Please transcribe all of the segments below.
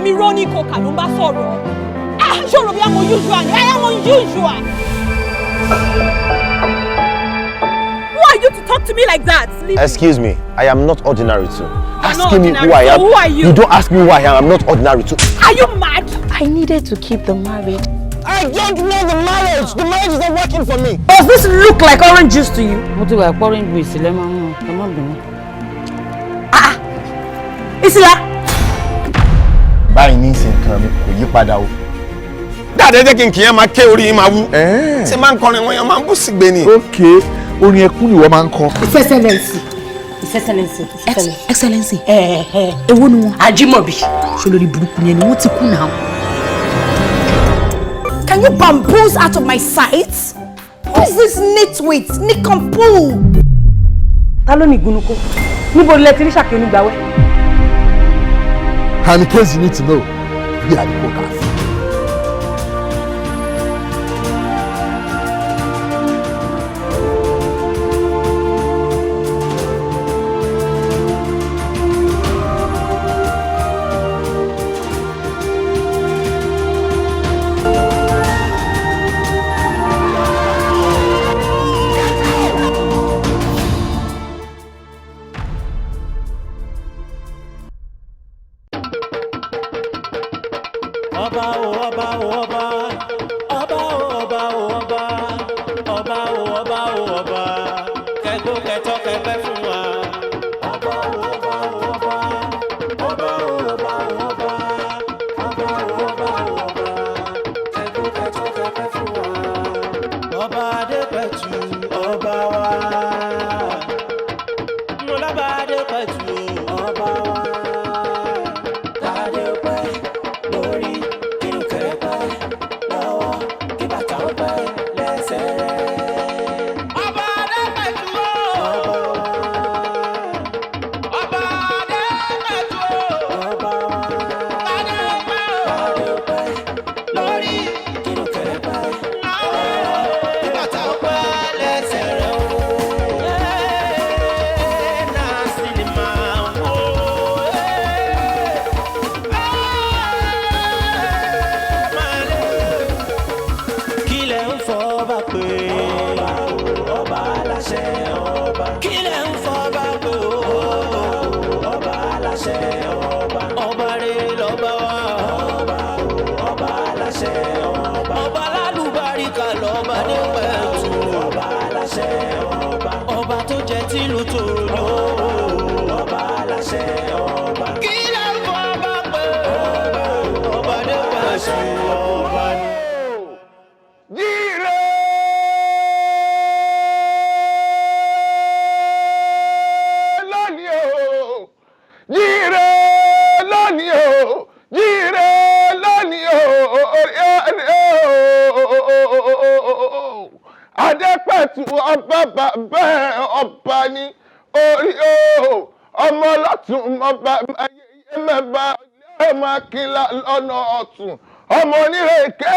èmi Ronnie Coker ló ń bá sọ̀rọ̀. Ṣòro bí I'm unusual ni, I am unusual. Who are you to talk to me like that? Excuse me, I am not ordinary too. Asking me who I am. So who are you? You don't ask me who I am. I'm not ordinary too. Are you mad? I needed to keep the marriage. I don't know the marriage. The marriage is not working for me. Does this look like orange juice to you? Mo ti wà pouring juice lemon bínú. Isila. Báyìí ní ìsìn kan mi kò yí padà o. Dáadé jẹ́ kí n kì í máa ké orí yín máa wú. Ṣé máa ń kọrin wọn yẹn máa ń bú sígbe ni? Okay, orin ẹkún ni wọ́n máa ń kọ. Excellency. Èwo ni wọ́n? Ajimobi. Ṣolórí burúkú yẹn ni wọ́n ti kú náà. Can you bamboozle out of my sight? Who's this nitwit? Nikampu? Ta ló ní ìgúnnukó? Níbo lẹ ti rí Ṣàkí Onígbàwẹ́? And in case you need to know, we are the Cokers. Ọmọ onírèké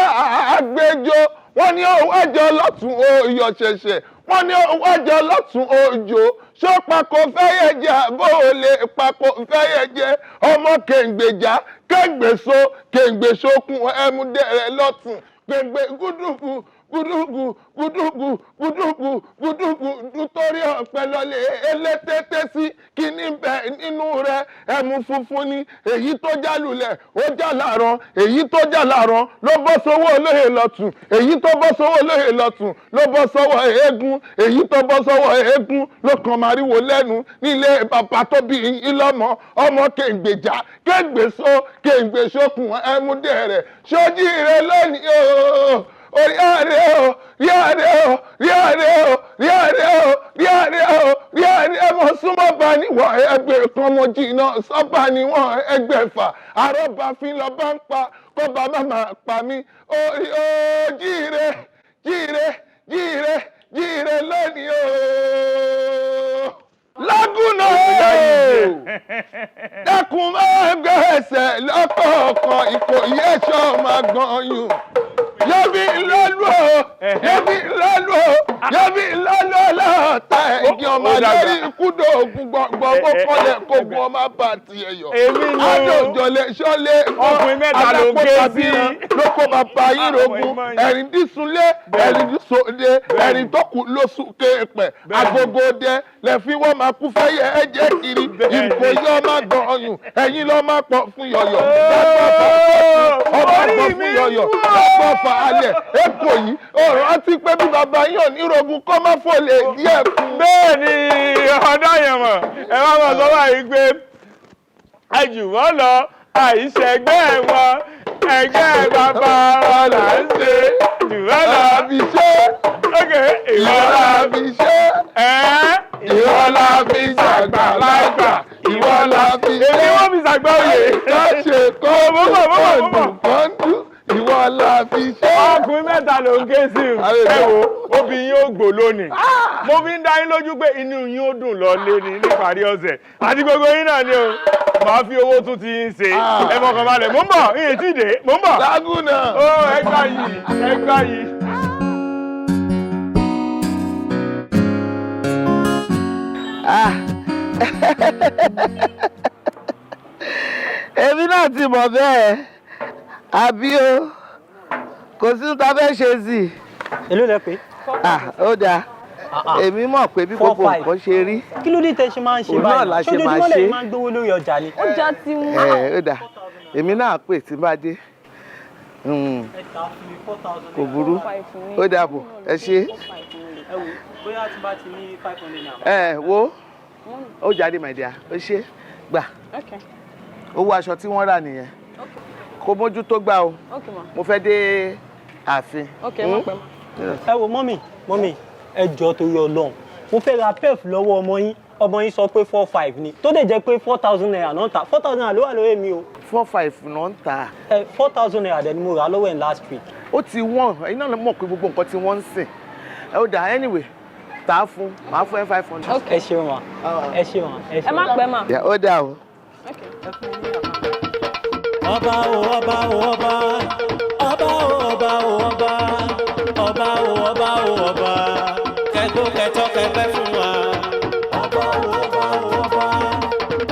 àgbẹjọ wọ́n ní ọwọ́jọ́ lọ́tún oyọ̀ ṣẹ̀ṣẹ̀ wọ́n ní ọwọ́jọ́ lọ́tún òjò ṣó pako fẹ́yẹ̀ jẹ́ bó o lè pako fẹ́yẹ̀ jẹ́ ọmọ kèǹgbèjà kèǹgbèso kèǹgbèsókun ẹmúdẹ̀rẹ̀ lọ́tún gbèǹgbè gúdùgù gúdùgù gúdùgù gúdùgù gúdùgù nítorí ọ̀pẹ lọ́lẹ̀ elétété sí kíní bẹ nínú rẹ̀ ẹmu funfun ni èyí tó jálulẹ̀ ó já làárọ̀ èyí tó já làárọ̀ ló bọ́ sọ́wọ́ olóyè lọ́tún èyí tó bọ́ sọ́wọ́ olóyè lọ́tún ló bọ́ sọ́wọ́ eégún èyí tó bọ́ sọ́wọ́ eégún ló kàn máriwo lẹ́nu nílé bàbá tó bí ìlọ́mọ ọmọ kèǹgbèjà kèǹgbèso kèǹgbèsókun ẹmúdẹ̀rẹ̀ ṣojú rẹ̀ lónìí ooo. Rí àrẹ o, rí àrẹ o, rí àrẹ o, rí àrẹ o, rí àrẹ o, rí àrẹ mo súnmọ́ bá níwọ̀n ẹgbẹ́ kan mo jìnnà sọ́bà níwọ̀n ẹgbẹ̀fà àrọ́bà fi lọ bá ń pa kọ́ba máma pa mí orí o jíire jíire jíire jíire lónìí o. Lágúnná dákun máa gbé ẹsẹ̀ lọ́kọ̀ọ̀kan Ìkòyí ẹ̀ṣọ́ máa gbọ́n yùn. Yóò yẹ́bí lọ́lọ́ yẹ́bí lọ́lọ́ yẹ́bí lọ́lọ́ lọ́ọ̀ta ẹ̀gìn ọmọ lórí kúdò ògùn gbọ̀ngbọ̀n kó kọ́lẹ̀ kó gun ọmọ bá tiẹ̀ yọ. Adójọlẹ̀ ṣọ́lẹ̀ ọkùnrin mẹ́ta ló gé sí. Lóko bàbá yín rogun ẹ̀rìn dísunlé ẹ̀rìn dísòde ẹ̀rìn tó kù lóṣù kéèpẹ̀ agogo dẹ lẹ́fí wọ́n máa kú fẹ́yẹ ẹ̀jẹ̀ kiri ìkò yọ máa gbọ́ ọyùn ẹ̀yin lọ́ máa pọ̀ fún yọ̀yọ̀ ọba pọ̀ fún yọ̀yọ̀ lọ́pọ̀ fà á lẹ̀ èkó yìí ọ̀rọ̀ àti pé bí bàbá yín ò ní rogun kọ́ máa fò lè díẹ̀ fún. bẹ́ẹ̀ ni ọ̀dọ́ yẹn mọ̀ ẹ má mọ̀ sọ́wọ́ yìí pé àjù wọ́n lọ àìṣẹ́gbẹ́ wọn ẹgbẹ́ bàbá wọn là ń ṣe ìwọ́n lọ fi ṣe ìwọ́n la fi ṣe ìwọ́n la fi ṣàgbà lágbà ìwọ́n la fi ṣe èmi wọ́n fi ṣàgbà òye láṣẹ kọ́ńdù ìwọ́n la fi ṣe. ọkùnrin mẹ́ta ló ń ké sí ẹ wo obìnrin yóò gbò lónìí mo fi ń dá yín lójú pé inú yín ó dùn lọ lé ní níparí ọ̀sẹ̀ àti gbogbo yín náà ni o màá fi owó tún ti ń ṣe ẹ mọ̀kàn balẹ̀ mò ń bọ̀ ìyẹn tí ì dé mò ń bọ̀. lágùnà. ó ẹgbà yìí. èmi náà ti mọ̀ bẹ́ẹ̀ àbí o kò sí ta fẹ́ ṣe sí i. èló lẹ pé. ó dáa èmi mọ̀ pé bí gbogbo nǹkan ṣe rí. kí ló dé tẹ ṣe máa ń ṣe báyìí ṣojoojúmọ́ lẹ́yìn máa ń gbówó lórí ọjà ni. ọjà ti wọ́n. ó dáa èmi náà pè tí bá dé kò burú ó dàbọ̀ ẹ ṣe. bóyá tí bá ti ní 500 naira. wo ó jáde my dear ó ṣe gbà owó aṣọ tí wọ́n rà nìyẹn kó mójú tó gbà o mo fẹ́ dé ààfin. ẹ wo mọ́mì ẹ jọ̀ọ́ torí Ọlọ́run mo fẹ́ ra pef lọ́wọ́ ọmọ yín sọ pé 45 ni tó dẹ̀ jẹ́ pé 4,000 naira náà ń tà 4,000 naira ló wà lórí mi o. 4,500 náà ń tà. 4,000 naira dẹ̀ ni mo rà lọ́wọ́ ẹ̀ last week. ó ti wọ́n ẹ̀yin náà mọ̀ pé gbogbo nǹkan tí wọ́n ń sìn ó dà anyway tà á fún màá fún ẹ 500. ẹ ṣeun ma ẹ ṣeun ma ẹ ṣeun. ẹ má pẹ́ mà. ó dà o. ọba o ọba o ọba ọba o ọba o ọba ọba o ọba o ọba kẹgbó kẹtọ kẹgbẹ fún wa. ọba o ọba o ọba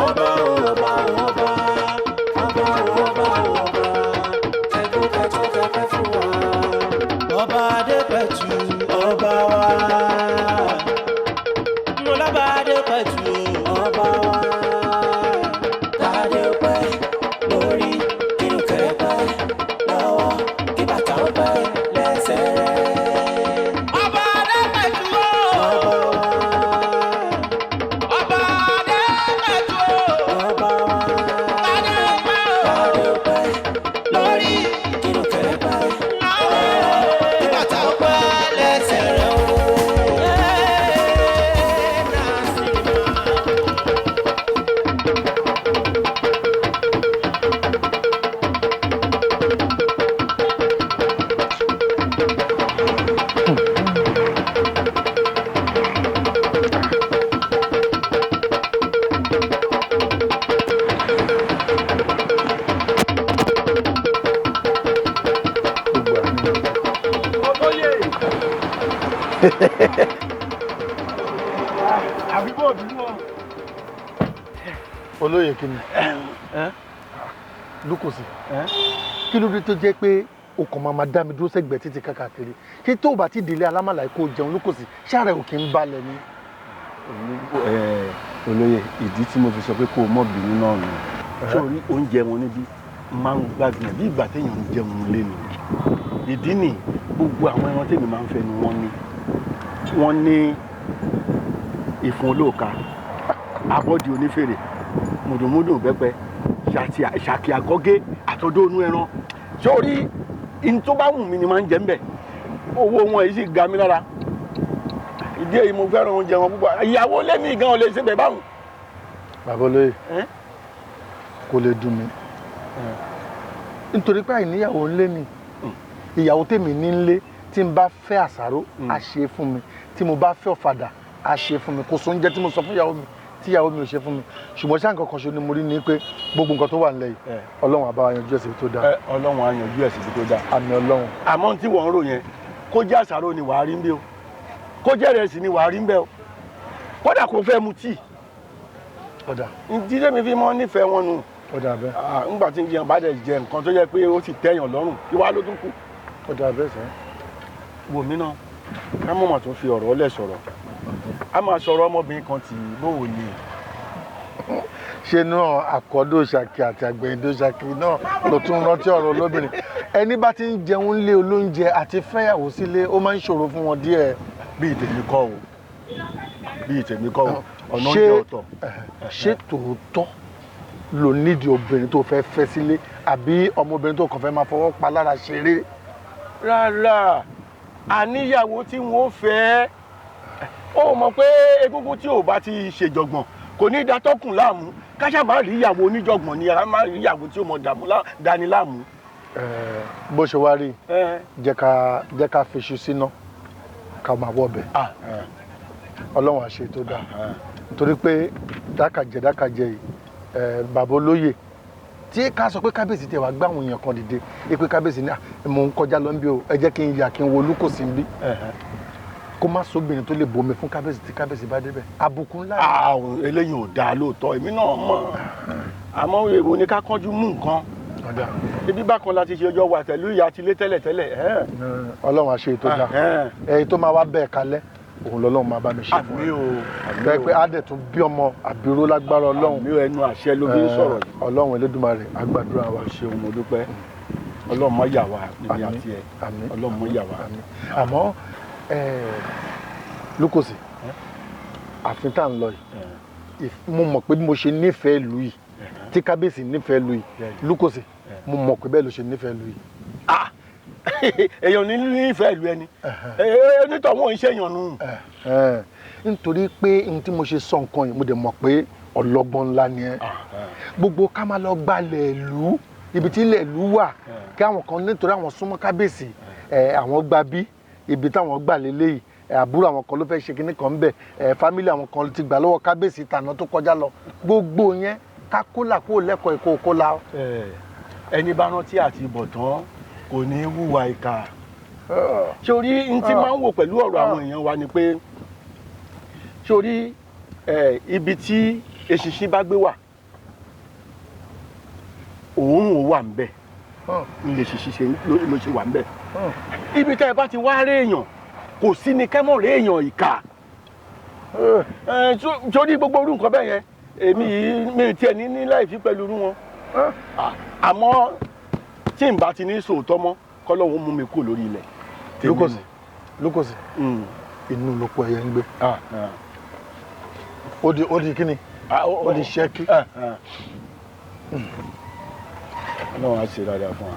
ọba o ọba o ọba ọba o ọba o ọba kẹgbó kẹtọ kẹgbẹ fún wa. ọba Adépẹ̀tù ọba wa mo lọ́ba Adépẹ̀tù ọba wa tàdé pẹ́ lórí kírun kẹrẹpẹ́ lọ́wọ́ kí bàtà ó pẹ́ lẹ́sẹ̀ rẹ̀. ọba Adépẹ̀tù ọba wa ọba Adépẹ̀tù ọba wa tàdé pẹ́ lórí kírun kẹrẹpẹ́ lọ́wọ́ kí bàtà ó pẹ́ lẹ́sẹ̀ rẹ̀ o. olóyè kìíní lukosi kí ló dé tó jẹ́ pé o kàn máa dá mi dúró sẹ́gbẹ̀ẹ́ títí káàkiri kí tó bá ti délé alámàlà kó jẹun lukosi ṣáà rẹ ò kí ń balẹ̀ ni. olóyè ìdí tí mo fi sọ pé kó o mọ̀ bínú náà nù sórí oúnjẹ wọn níbí máa ń gbádùn bí ìgbà téèyàn ń jẹun lé ni ìdí nì gbogbo àwọn ẹran tèmi máa ń fẹ́ ni wọ́n ní ìfun olóòka abọ́dì onífèrè mùdùnmùdùn pẹ́pẹ́ ṣàkì àgọ́gé àtọ́dọ́ onú ẹran sórí in tó bá wù mí ni máa ń jẹ ń bẹ̀ owó wọn yìí sì ga mí lára ìdí èyí mo fẹ́ràn oúnjẹ wọn púpọ̀ ìyàwó lẹ́mí gan ò lè ṣe bẹ̀ báwọn. bàbá olóyè kò lè dùn mí nítorí pé àìníyàwó ńlé ni ìyàwó tèmi ní ńlé tí n bá fẹ́ àsáró á ṣe fún mi tí mo bá fẹ́ ọ̀fadà á ṣe fún mi kò sóúnjẹ tí mo sọ fún ìyàwó mi tíyàwó mi ò ṣe fún mi ṣùgbọ́n ṣáà nǹkan kan ṣe ni mo rí ni pé gbogbo nǹkan tó wà nílẹ̀ yìí ọlọ́run á bá wa yanjú ẹ̀ síbi tó dáa. ọlọ́run á yanjú ẹ̀ síbi tó dáa. àmì ọlọ́run. àmọ́ tí wọ́n ń rò yẹn kó jẹ́ àṣàrò ni wàá rí ń bẹ́ o kó jẹ́ ìrẹsì ni wàá rí ń bẹ́ o kódà kó fẹ́ mu tíì. ọ̀dà. ìdílé mi fi mọ́ nífẹ̀ẹ́ wọn nù. ọ̀dà bẹ́ẹ̀. ńgbà tí ń jẹun bá dẹ̀ jẹ nǹkan tó yẹ pé ó sì tẹ́yàn lọ́rùn kí wàá ló tún kù. ọ̀dà bẹ́ẹ̀ sẹ́. wò mí náà ká mọ̀ mà tó fi ọ̀rọ̀ lẹ̀ sọ̀rọ̀ a máa sọ̀rọ̀ ọmọbìnrin kan tì í bóun ni. ṣé náà àkọ́dọ̀ ṣàkì àti àgbẹ̀yìndó ṣàkì náà ló tún rántí ọ̀rọ̀ olóbìnrin ẹni bá ti ń jẹun lé olóúnjẹ àti fẹ́yàwó sílé ó máa ń ṣòro fún wọn díẹ̀. bíi tèmi kọ́ o bíi tèmi kọ́ o ọ̀nà oúnjẹ ọ̀tọ̀. ṣé tòótọ́ ló nídìí obìnrin tó fẹ́ fẹ́ sílé àbí ọmọbìnrin tó kàn fẹ́ máa fọwọ́ pa lára ṣeré. rárá àníyàwó tí wọ́n fẹ́ ó mọ̀ pé egungun tí ò bá ti ṣèjọ̀gbọ̀n kò ní dátọ́kùn láàmú káṣá máa rí ìyàwó oníjọ̀gbọ̀n ni a máa rí ìyàwó tí ó mọ̀ dání láàmú. bó ṣe wá rí jẹ́ ká fiṣu síná ká máa wọ̀ bẹ̀ ọlọ́run á ṣe tó dáa nítorí pé dákàjẹ́ yìí bàbá olóyè tí ká sọ pé kábíyèsí tẹ wá gbá àwọn èèyàn kan dìde pé kábíyèsí ní mò ń kọjá lọ bí o ẹ jẹ́ kí n yà kí n wo Olúkòsí ń bí kó má sóbìnrin tó lè bomi fún kábíyèsí tí kábíyèsí bá débẹ̀ àbùkù ńlá. àwọn eléyìí ò dáa lóòótọ́ èmi náà mọ̀ àmọ́ èwo ni ká kánjú mú nǹkan ibi bákan láti ṣe ọjọ́ wa pẹ̀lú ìyá tilé tẹ́lẹ̀. ọlọ́run á ṣe ètò dáa èyí tó máa wá bẹ́ẹ̀ kalẹ̀ òun lọ́lọ́run máa bá mi ṣe fún ẹ bẹ́ẹ̀ pé á dẹ̀ tún bí ọmọ àbíró lágbára ọlọ́run mi ò ẹnu àṣẹ ló fi ń sọ̀rọ̀ yìí ọlọ́run Elédùmarè á gbàdúrà wa. ṣeun mo dúpẹ́ ọlọ́run má yà wá níbi àti ẹ̀ ọlọ́run má yà wá. àmọ́ Lúkòsí àfin tá à ń lọ yìí mo mọ̀ pé bí mo ṣe nífẹ̀ẹ́ ìlú yìí tí kábíyèsí nífẹ̀ẹ́ ìlú yìí Lúkòsí mo mọ̀ pé bẹ́ẹ̀ ló ṣe nífẹ̀ẹ́ ìlú yìí. èèyàn ní nífẹ̀ẹ́ ìlú ẹni onítọ̀ wọn ń ṣèyàn nù. nítorí pé n tí mo ṣe sọ nǹkan yìí mo dẹ̀ mọ̀ pé ọlọ́gbọ́n ńlá ni ẹ́ gbogbo ká máa lọ gbalẹ̀ ìlú ibi tí ilẹ̀ ìlú wà kí àwọn kan nítorí àwọn súnmọ́ kábíyèsí àwọn gba bí ibi táwọn gbà lélẹ́yìí àbúrò àwọn kan ló fẹ́ ṣe kinní kan ń bẹ̀ fámílì àwọn kan ti gbà lọ́wọ́ kábíyèsí tàná tó kọjá lọ gbogbo yẹn ká kólà kó lẹ́kọ̀ọ́ èkó kólà. ẹni bá rántí àti ìbọ̀tán kò ní wúwa ìkà sórí n ti máa ń wò pẹ̀lú ọ̀rọ̀ àwọn èèyàn wa ni pé sórí ibi tí eṣinṣin bá gbé wà òórùn ò wà ń bẹ̀ ilé ṣiṣẹ́ ló ṣe wà ń bẹ̀ ibi tẹ́ ẹ bá ti wá rí èèyàn kò sí ni kẹ́mọ̀ rí èèyàn ìkà sórí gbogbo orú nǹkan bẹ́ẹ̀ yẹn èmi yìí mi tiẹ̀ ní láìfí pẹ̀lú irú wọn àmọ́ tí n bá ti ní sòótọ́ mọ́ kọ́lọ́hún mú mi kú lórí ilẹ̀. Lúkòsí inú ló pọ̀ ẹ̀yẹ ń gbé ó di kíni ó di ṣẹ́kí. ọlọ́run á ṣe dáadáa fún wa.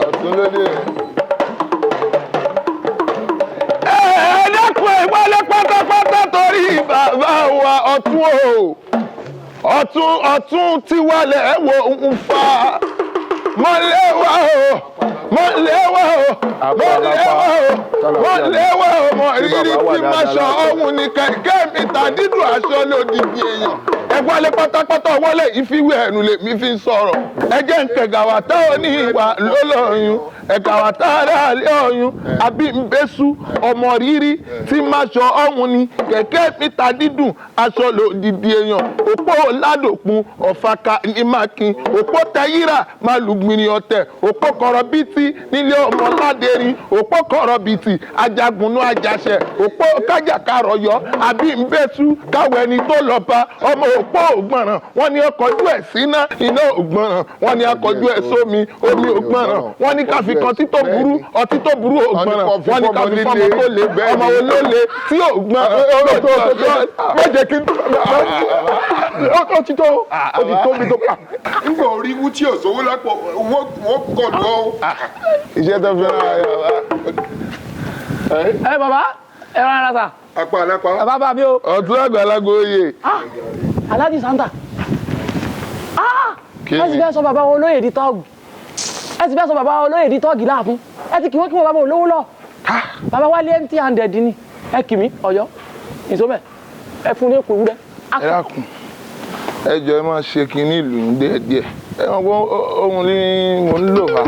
ọ̀tún lóde rẹ̀. pátápátá torí bàbá wa ọ̀tún tí wà lẹ́wọ̀ ń fa mọ́lẹ́wà o mọ̀ rírí tí máa ṣọ ọ̀hún ní kẹ̀kẹ́ mi ta dídùn aṣọ lódìdí èèyàn ẹgbẹ́ alẹ́ pátápátá wọlé ìfiwé ẹ̀rù lèmi fi ń sọ̀rọ̀ ẹjẹ́ ń kẹ̀gàwá tá ò ní ìwà lólóyún ẹ̀gàwá tá a rẹ̀ àlẹ́ ọ̀yún àbí ń ọmọ rírí tí máa ṣọ ọ̀hún ní kẹ̀kẹ́ mi ta dídùn aṣọ lódìdí èèyàn òpó ládòkun ọ̀fàkà ní mákin òpó tẹ́yìrà máa lùgbìnrin ọ̀tẹ̀ òpó kọ̀rọ̀bìtì nílé ọmọ ládẹ́rìn òpó kọ̀rọ̀bìtì ajagunú ajàṣẹ òpó kájàkárọ̀ yọ àbí ń káwọ ẹni tó lọ bá ọmọ òpó ògbọ̀nràn wọn ni ọkọ̀jú ẹ̀ síná iná ògbọ̀nràn wọn ni akọ̀jú ẹ̀ sómi omi ògbọ̀nràn wọn ni káfí kan ọtí tó burú ògbọ̀nràn wọn ni káfí fọmọ tó le ọmọ olóle tí ògbọ̀nràn méje kí ó ti tó mi tó. nígbà orí wú tí òṣòwò lápò wọ́n kọ̀ lọ. iṣẹ́ tó fẹ́ràn ayọ̀ wa. ẹ bàbá ẹ rán ara sa. apá alápá. bàbá bá mi o. ọ̀tún àgbàlagbà oyè. Aláàjì Santa. wọ́n ti fẹ́ sọ bàbá wọn olóyè di tọ́ọ̀gù. ẹ ti fẹ́ sọ bàbá olóyè di tọ́ọ̀gì láàfin ẹ ti kì wọ́n kí wọ́n bàbá olówó lọ bàbá wálé empty handed ni ẹ kì mí Ọ̀yọ́ ìsọmẹ ẹ fún ní èkó ewúrẹ́. ẹ dákun ẹ jọ ẹ máa ṣe kinní ìlú yín díẹ̀díẹ̀ ẹ mọ̀ pé ohun ní mò ń lò wá.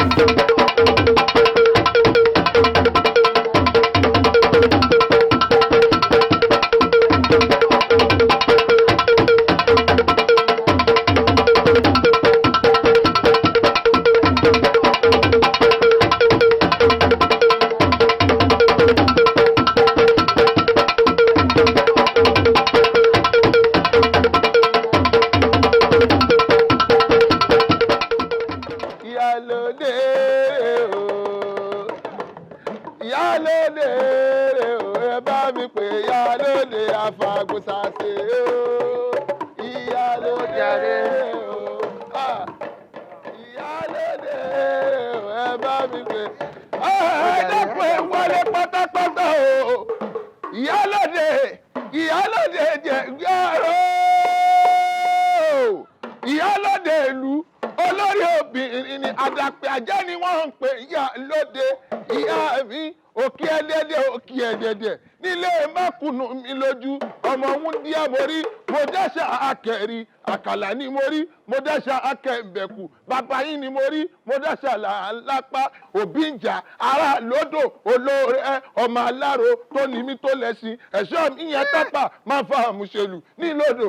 Àkàlà ni mo rí mo dáṣà akẹ́ǹbẹ̀kù bàbá yín ni mo rí mo dáṣà lápá òbí ń jà ará lódò olóore ọmọ aláró tó ní mi tó lẹ́sìn ẹ̀ṣọ́ mi yẹn tápà máa fa àmúṣelù nílòdò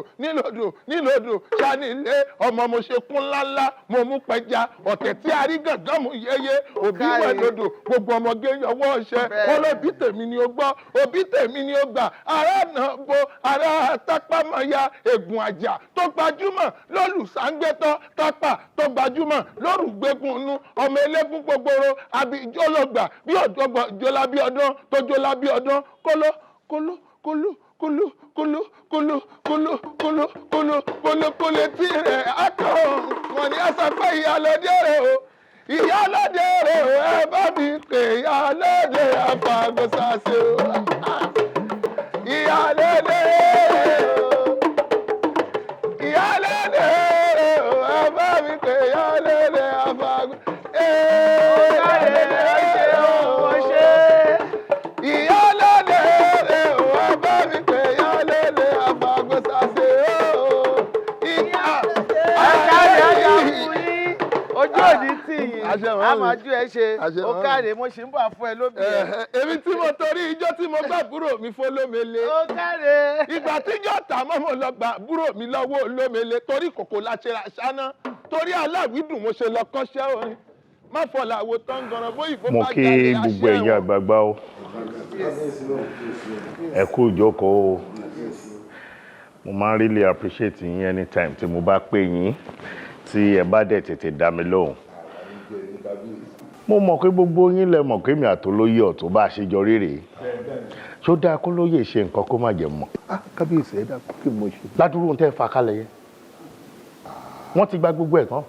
sanilé ọmọ mo ṣe kún ńláńlá mo mú pẹja ọ̀tẹ̀ tí a rí gàngán mu yẹyẹ òbí wẹ̀ lódò gbogbo ọmọge yọwọ́ ọṣẹ wọn lóbi tèmi ni ó gbọ́ òbí tèmi ni ó gbà ará náà bo ará tápà máa ya ègùn àjà tó gbajúmọ̀ lólùsáńgbẹ́tọ́ tápà tó gbajúmọ̀ lórùgbẹ́gunú ọmọ elégún gbogboro abijọ́lọ́gbà bí ọ̀dọ́gbọ̀n jọlá bí ọdún tó jọlá bí ọdún kóló tí rẹ̀ akọ̀ọ̀kan ní àṣàpẹ́ ìyálóde rẹ̀ o ìyálóde rẹ̀ o ẹ bá mi pè ìyálóde àfàgọ́sàṣe o ìyálóde rẹ̀ o. àmàjú ẹ ṣe ó káre mo ṣì ń bọ̀ fún ẹ lóbi ẹ. èmi tí mo torí ijó tí mo gbà búrò mi fún Olómele. ó káre. ìgbà tíjọ́ tà mọ́ mo lọ gbà búrò mi lọ́wọ́ Olómele torí kòkó la ṣe ra ṣáná torí aláwídùn mo ṣe lọ kọ́ṣẹ́ orin má fọlá wo tán ganan bó ìbò bá jáde àṣẹ mo kí gbogbo ẹ̀yin àgbààgbà o ẹ kú ìjókòó o mo máa ń really appreciate yín anytime tí mo bá pè yín tí ẹ bá dẹ̀ tètè dá mi lóhùn. mo mọ̀ pé gbogbo yín lẹ mọ̀ pé mi àtolóyè ọ̀tún bá ṣe jọ rírè ṣó dáa kó lóyè ṣe nǹkan kó má jẹ mọ́. kábíyèsí ẹ dákun kí mo ṣe. ládùúrú tẹ́ fà kalẹ̀ yẹn wọ́n ti gba gbogbo ẹ̀ tán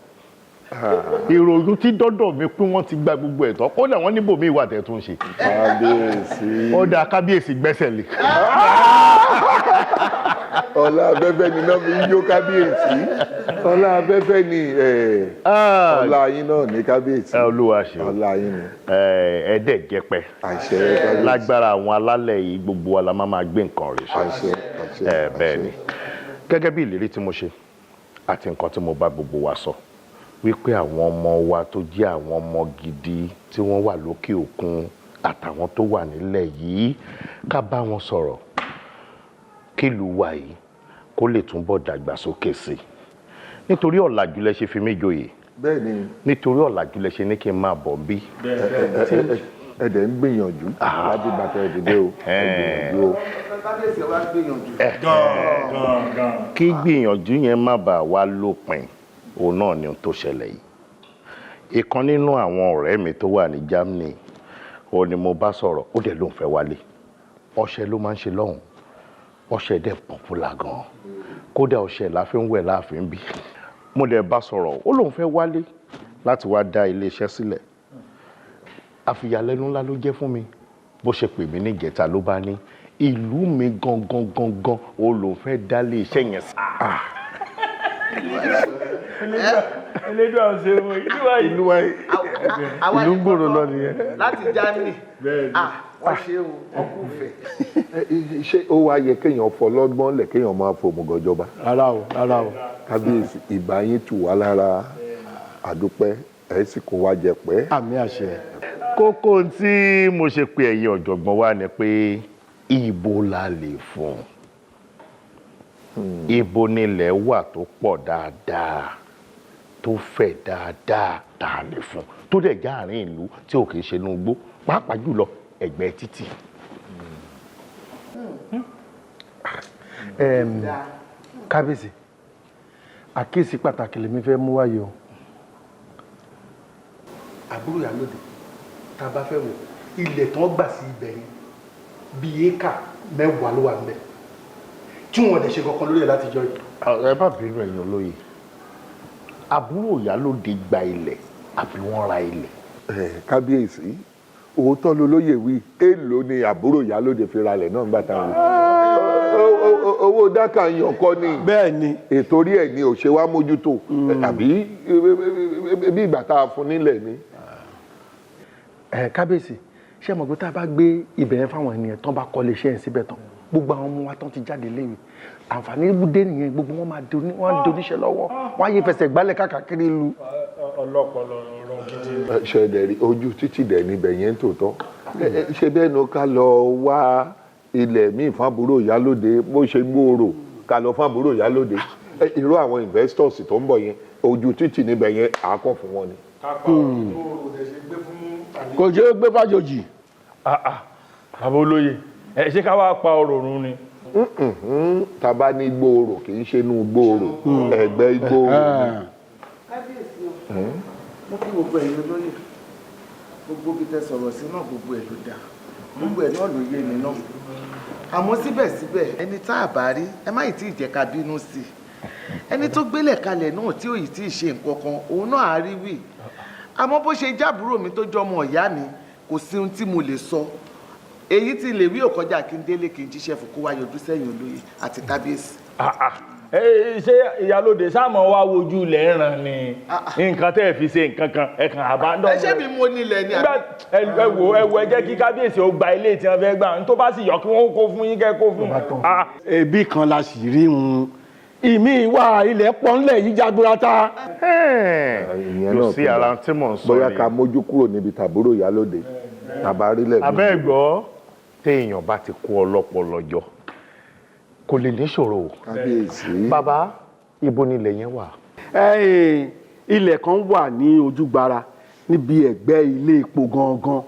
ìròyìn tí dọ́dọ̀ mi pé wọ́n ti gba gbogbo ẹ̀ tán kódà wọ́n níbò mí ìwà tẹ̀ tún ṣe. kábíyèsí. ó dáa kábíyèsí gbẹ́sẹ̀ lé. ọlá abẹ́fẹ́ ni náà fi ń jó kábíyèsí ọlá abẹ́fẹ́ ni ọlá yín náà ní kábíyèsí. olúwa ṣe ọlá yín ni. ẹ̀ẹ́dẹ̀ jẹ́pẹ́ àṣẹ kábíyèsí. lágbára àwọn alálẹ̀ yìí gbogbo wa la máa gbé nǹkan rẹ̀ ṣe. àṣẹ bẹ́ẹ̀ ni gẹ́gẹ́ bí ìlérí tí mo ṣe àti nǹkan tí mo bá gbogbo wa sọ wípé àwọn ọmọ wa tó jẹ́ àwọn ọmọ gidi tí wọ́n wà lókè òkun àtàwọn tó wà nílẹ̀ yìí ká bá wọn sọ̀rọ̀ kílùú wa yìí kó lè túnbọ̀ dàgbàsókè sí i nítorí ọ̀làjú lẹ ṣe fi mí joyè. bẹ́ẹ̀ni. nítorí ọ̀làjú lẹ ṣe ní kí n máa bọ̀ bí. ẹ̀dẹ̀ ń gbìyànjú láti bàtà ìdílé o. kábíyèsí wa gbìyànjú. kí gbìyànjú yẹn má bàa wá lópin òun náà ni ohun tó ṣẹlẹ̀ yìí. ìkan nínú àwọn ọ̀rẹ́ mi tó wà ní Germany òun ni mo bá sọ̀rọ̀ ó dẹ̀ ló ń fẹ́ wálé ọṣẹ ló máa ń ṣe lọ́hùn ọṣẹ dẹ̀ pọ̀pùlà gan-an kódà ọṣẹ láàfin wẹ̀ láàfin bí mo dẹ̀ bá sọ̀rọ̀ ó lóun fẹ́ wálé láti wá dá iléeṣẹ́ sílẹ̀ àfìyàlẹ́nu ńlá ló jẹ́ fún mi bó ṣe pè mí ní ìjẹta ló bá ní ìlú mi gangan ó lóun fẹ́ dá iléeṣẹ́ yẹn sí. elédùn àwọn ṣe wọn ìlú wa yìí. ìlú ń gbòòrò lọ nìyẹn. láti Germany wọ́n ṣe wọ́n kú fẹ́. ṣé ó wá yẹ kéèyàn fọlọ́gbọ́n lẹ̀ kéèyàn máa fòmùgọ̀ jọba. rárá o rárá o. kábíyèsí ìbá yín tù wá lára àdúpẹ́ ẹ̀ sì kó wá jẹ pẹ́. àmì àṣẹ. kókó tí mo ṣe pé ẹ̀yin ọ̀jọ̀gbọ́n wa ni pé ibo la lè fún ibo nílẹ̀ wà tó pọ̀ dáadáa tó fẹ̀ dáadáa tá a lè fún tó dẹ̀ já àárín ìlú tí ò kì í ṣe inú igbó pàápàá jùlọ ẹ̀gbẹ́ títì. kábíyèsí àkíyèsí pàtàkì lèmi fẹ́ mú wáyé o. àbúrò Ìyálóde tá a bá fẹ́ wò ilẹ̀ tán gbà sí ibẹ̀ yẹn bíi éékà 10 ló wà níbẹ̀ tí wọ́n dẹ̀ ṣe kankan lórí ẹ̀ láti jọ yìí. ẹ bá bínú ẹ̀yin olóye àbúrò Ìyálóde gba ilẹ̀ àbí wọ́n ra ilẹ̀. kábíyèsí òótọ́ lolóyè wí èèlò ni àbúrò Ìyálóde fi ralẹ̀ náà gbà táwọn owó dákà yan kọ́ ni. bẹ́ẹ̀ ni. ètò orí ẹ̀ ni ò ṣe wá mójútó àbí bí ìgbà tá a fún nílẹ̀ ni. kábíyèsí ṣé mọ̀ pé tá a bá gbé ibẹ̀ yẹn fáwọn ènìyàn tán bá kọ́lé iṣẹ́ yẹn síbẹ̀ tán gbogbo àwọn ọmọ wa tán ti jáde léwe àǹfààní dé nìyẹn gbogbo wọn máa doníṣẹ́ lọ́wọ́ wọn á yẹ fẹsẹ̀ gbálẹ̀ káàkiri ìlú. ọlọ́pọlọ ọ̀rọ̀ gidi. ṣẹlẹ̀ rí ojú títì dẹ̀ níbẹ̀ yẹn tòótọ́ ṣe bẹ́ẹ̀ ni ká lọ wá ilẹ̀ míì fún àbúrò Ìyálóde bó ṣe gbòòrò ká lọ fún àbúrò Ìyálóde irú àwọn investors tó ń bọ̀ yẹn ojú títì níbẹ̀ yẹn àákọ́ fún wọn ni. kò ṣe é gbé fàjòjì. bàbá olóye ẹ ṣé ká wá pa ọ̀rọ̀ run ni. tàbá ní gbòòrò kì í ṣe inú gbòòrò ẹ̀gbẹ́ gbòòrò. kábíyèsí o mo kí gbogbo ẹ̀yin olóyè gbogbo bí tẹ sọ̀rọ̀ sí náà gbogbo ẹ̀ ló dáa gbogbo ẹ̀ náà ló yé mi náà àmọ́ síbẹ̀síbẹ̀ ẹni tá a bá rí ẹ má ì tí ì jẹ́ ká bínú sí i ẹni tó gbélẹ̀ kalẹ̀ náà tí ò ì tí ì ṣe nǹkan kan òun náà á rí wí àmọ́ bó ṣe jábúrò mi tó jọmọ ìyá mi kò sí ohun tí mo lè sọ èyí tí lè wí òkọjá kí n délé kí n jíṣẹ́ fún kó wá yọjú sẹ́yìn olóyè àti kábíyèsí. ṣé Ìyálóde sáàmù wa wojú ilẹ̀ ń ràn ni nǹkan tẹ́ ẹ fi ṣe nǹkan kan ẹ kàn àbádọ́. ẹ ṣé mi mo nílẹ̀ ni. ẹ wo ẹ jẹ́ kí kábíyèsí ó gba ilé tí wọ́n fẹ́ gbà ní tó bá sì yọ kí wọ́n kó fún yín kẹ́ kó fún. ẹbí kan la sì rí un ìmí ìwà ilẹ̀ pọ́nlẹ̀ yìí jagunrata. kò sí ara tí mò ń sọ bóyá ká mójú kúrò níbi tàbúrò Ìyálóde tàbárílẹ̀. abẹ́ gbọ́ téèyàn bá ti kó ọlọ́pọlọ jọ kò lè níṣòro. kábíyèsí. bàbá ibo ni ilẹ̀ yẹn wà. ilẹ̀ kan wà ní ojúgbara níbi ẹ̀gbẹ́ ilé epo gangan